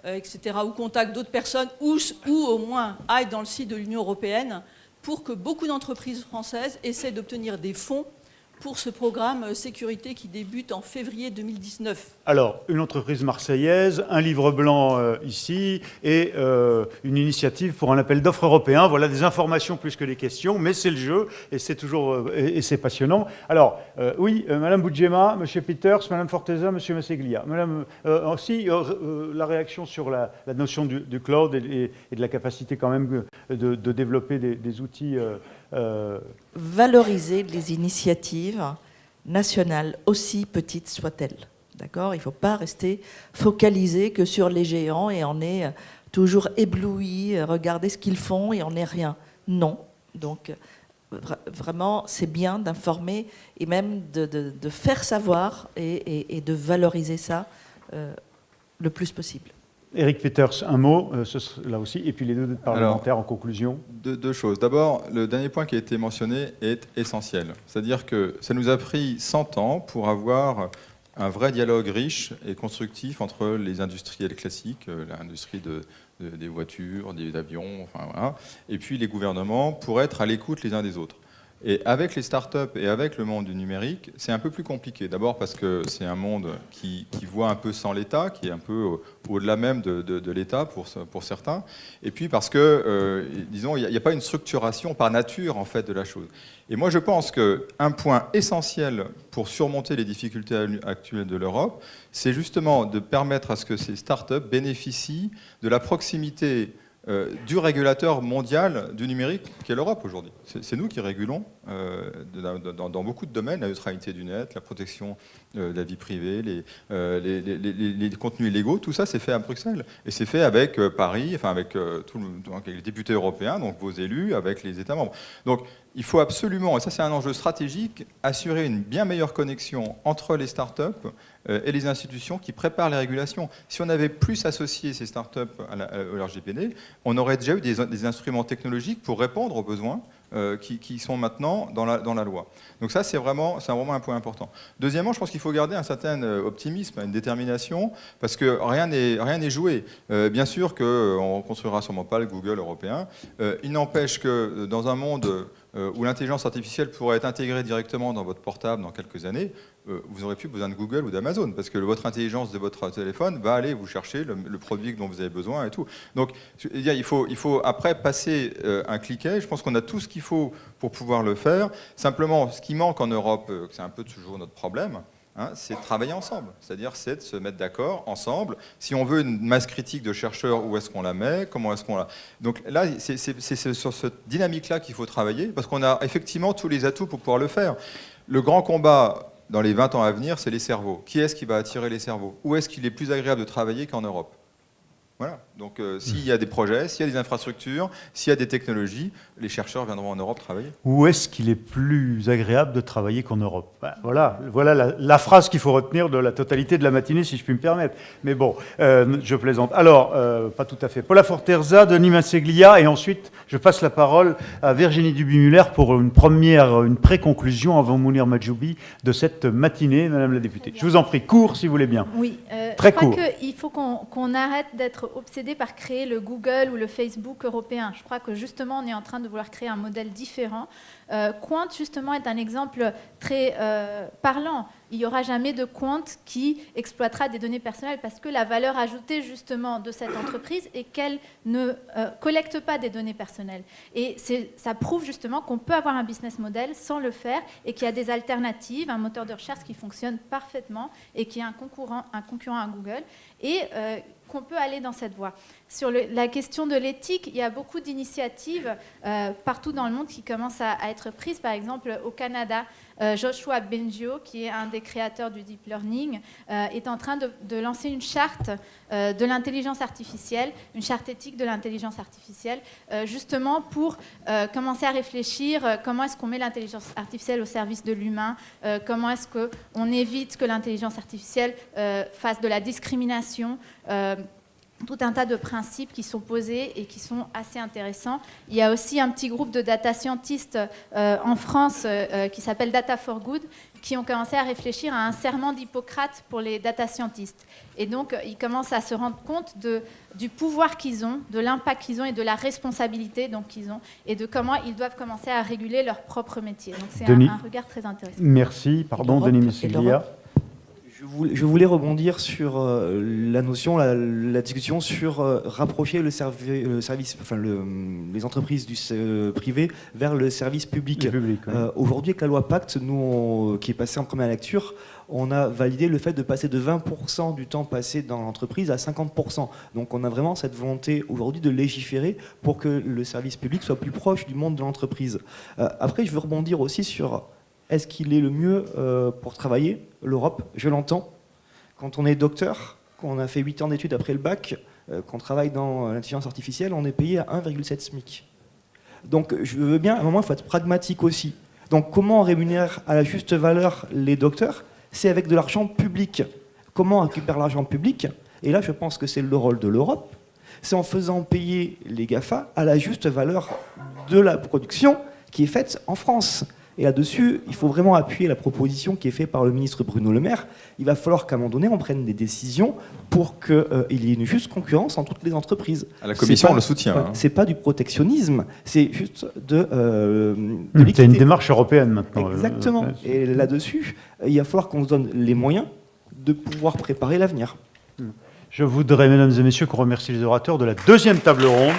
etc., ou contactent d'autres personnes, ou au moins aillent dans le site de l'Union européenne pour que beaucoup d'entreprises françaises essaient d'obtenir des fonds pour ce programme sécurité qui débute en février 2019. Alors, une entreprise marseillaise, un livre blanc ici, et une initiative pour un appel d'offres européen. Voilà des informations plus que des questions, mais c'est le jeu, et c'est toujours et c'est passionnant. Alors, oui, Madame Boudjema, Monsieur Peters, Madame Forteza, Monsieur Masseglia. Madame, aussi, la réaction sur la notion du cloud et de la capacité quand même de développer des outils... Valoriser les initiatives nationales, aussi petites soient-elles. D'accord ? Il ne faut pas rester focalisé que sur les géants et on est toujours ébloui, regarder ce qu'ils font et on n'est rien. Non. Donc, vraiment, c'est bien d'informer et même de faire savoir et de valoriser ça le plus possible. Éric Peters, un mot, là aussi, et puis les deux parlementaires en conclusion. Deux choses. D'abord, le dernier point qui a été mentionné est essentiel. C'est-à-dire que ça nous a pris 100 ans pour avoir un vrai dialogue riche et constructif entre les industriels classiques, l'industrie des voitures, des avions, enfin, voilà, et puis les gouvernements, pour être à l'écoute les uns des autres. Et avec les startups et avec le monde du numérique, c'est un peu plus compliqué. D'abord parce que c'est un monde qui voit un peu sans l'État, qui est un peu au-delà même de l'État pour certains. Et puis parce que, disons, il n'y a pas une structuration par nature en fait de la chose. Et moi je pense qu'un point essentiel pour surmonter les difficultés actuelles de l'Europe, c'est justement de permettre à ce que ces startups bénéficient de la proximité du régulateur mondial du numérique qu'est l'Europe aujourd'hui. C'est nous qui régulons dans beaucoup de domaines, la neutralité du net, la protection de la vie privée, les contenus illégaux, tout ça c'est fait à Bruxelles. Et c'est fait avec Paris, enfin avec donc les députés européens, donc vos élus, avec les États membres. Donc il faut absolument, et ça c'est un enjeu stratégique, assurer une bien meilleure connexion entre les startups et les institutions qui préparent les régulations. Si on avait plus associé ces startups au RGPD, on aurait déjà eu des instruments technologiques pour répondre aux besoins qui sont maintenant dans la loi. Donc ça, c'est vraiment un point important. Deuxièmement, je pense qu'il faut garder un certain optimisme, une détermination, parce que rien n'est joué. Bien sûr qu'on ne construira sûrement pas le Google européen. Il n'empêche que dans un monde où l'intelligence artificielle pourrait être intégrée directement dans votre portable dans quelques années, vous n'aurez plus besoin de Google ou d'Amazon, parce que votre intelligence de votre téléphone va aller vous chercher le produit dont vous avez besoin et tout. Donc il faut après passer un cliquet. Je pense qu'on a tout ce qu'il faut pour pouvoir le faire. Simplement, ce qui manque en Europe, c'est un peu toujours notre problème, hein, c'est de travailler ensemble, c'est-à-dire c'est de se mettre d'accord ensemble. Si on veut une masse critique de chercheurs, où est-ce qu'on la met, comment est-ce qu'on la... Donc là, c'est sur cette dynamique-là qu'il faut travailler, parce qu'on a effectivement tous les atouts pour pouvoir le faire. Le grand combat dans les 20 ans à venir, c'est les cerveaux. Qui est-ce qui va attirer les cerveaux? Où est-ce qu'il est plus agréable de travailler qu'en Europe? Voilà. Donc s'il y a des projets, s'il y a des infrastructures, s'il y a des technologies, les chercheurs viendront en Europe travailler. Où est-ce qu'il est plus agréable de travailler qu'en Europe? Voilà la phrase qu'il faut retenir de la totalité de la matinée, si je puis me permettre. Mais bon, je plaisante. Alors, pas tout à fait. Paula Forterza, Denis Masseglia, et ensuite, je passe la parole à Virginie Duby-Muller pour une pré-conclusion avant Mounir Majoubi de cette matinée, Madame la députée. Je vous en prie, court si vous voulez bien. Oui, Très je crois court. qu'il faut qu'on arrête d'être obsédé par créer le Google ou le Facebook européen. Je crois que justement, on est en train de vouloir créer un modèle différent. Quant, justement, est un exemple très parlant. Il n'y aura jamais de Quant qui exploitera des données personnelles parce que la valeur ajoutée, justement, de cette entreprise est qu'elle ne collecte pas des données personnelles. Et ça prouve, justement, qu'on peut avoir un business model sans le faire et qu'il y a des alternatives, un moteur de recherche qui fonctionne parfaitement et qui est un concurrent à Google. Et qu'on peut aller dans cette voie. Sur la question de l'éthique, il y a beaucoup d'initiatives partout dans le monde qui commencent à être prises. Par exemple, au Canada, Joshua Bengio, qui est un des créateurs du deep learning, est en train de lancer une charte de l'intelligence artificielle, une charte éthique de l'intelligence artificielle, justement pour commencer à réfléchir comment est-ce qu'on met l'intelligence artificielle au service de l'humain, comment est-ce qu'on évite que l'intelligence artificielle fasse de la discrimination, tout un tas de principes qui sont posés et qui sont assez intéressants. Il y a aussi un petit groupe de data scientists en France qui s'appelle Data for Good, qui ont commencé à réfléchir à un serment d'Hippocrate pour les data scientists. Et donc, ils commencent à se rendre compte du pouvoir qu'ils ont, de l'impact qu'ils ont et de la responsabilité qu'ils ont, et de comment ils doivent commencer à réguler leur propre métier. Donc, c'est un regard très intéressant. Merci. Pardon, Denis Masseglia. Je voulais rebondir sur la notion, la discussion sur rapprocher les entreprises privées vers le service public. Oui. Aujourd'hui, avec la loi Pacte, qui est passée en première lecture, on a validé le fait de passer de 20% du temps passé dans l'entreprise à 50%. Donc on a vraiment cette volonté aujourd'hui de légiférer pour que le service public soit plus proche du monde de l'entreprise. Après, je veux rebondir aussi sur... Est-ce qu'il est le mieux pour travailler? L'Europe, je l'entends. Quand on est docteur, qu'on a fait 8 ans d'études après le bac, qu'on travaille dans l'intelligence artificielle, on est payé à 1,7 SMIC. Donc je veux bien, à un moment, il faut être pragmatique aussi. Donc comment on rémunère à la juste valeur les docteurs? C'est avec de l'argent public. Comment on récupère l'argent public? Et là, je pense que c'est le rôle de l'Europe. C'est en faisant payer les GAFA à la juste valeur de la production qui est faite en France. Et là-dessus, il faut vraiment appuyer la proposition qui est faite par le ministre Bruno Le Maire. Il va falloir qu'à un moment donné, on prenne des décisions pour qu'il y ait une juste concurrence en toutes les entreprises. À la Commission, on le soutient. C'est pas du protectionnisme, c'est juste de l'équité. C'est une démarche européenne maintenant. Exactement. Et là-dessus, il va falloir qu'on se donne les moyens de pouvoir préparer l'avenir. Je voudrais, mesdames et messieurs, qu'on remercie les orateurs de la deuxième table ronde.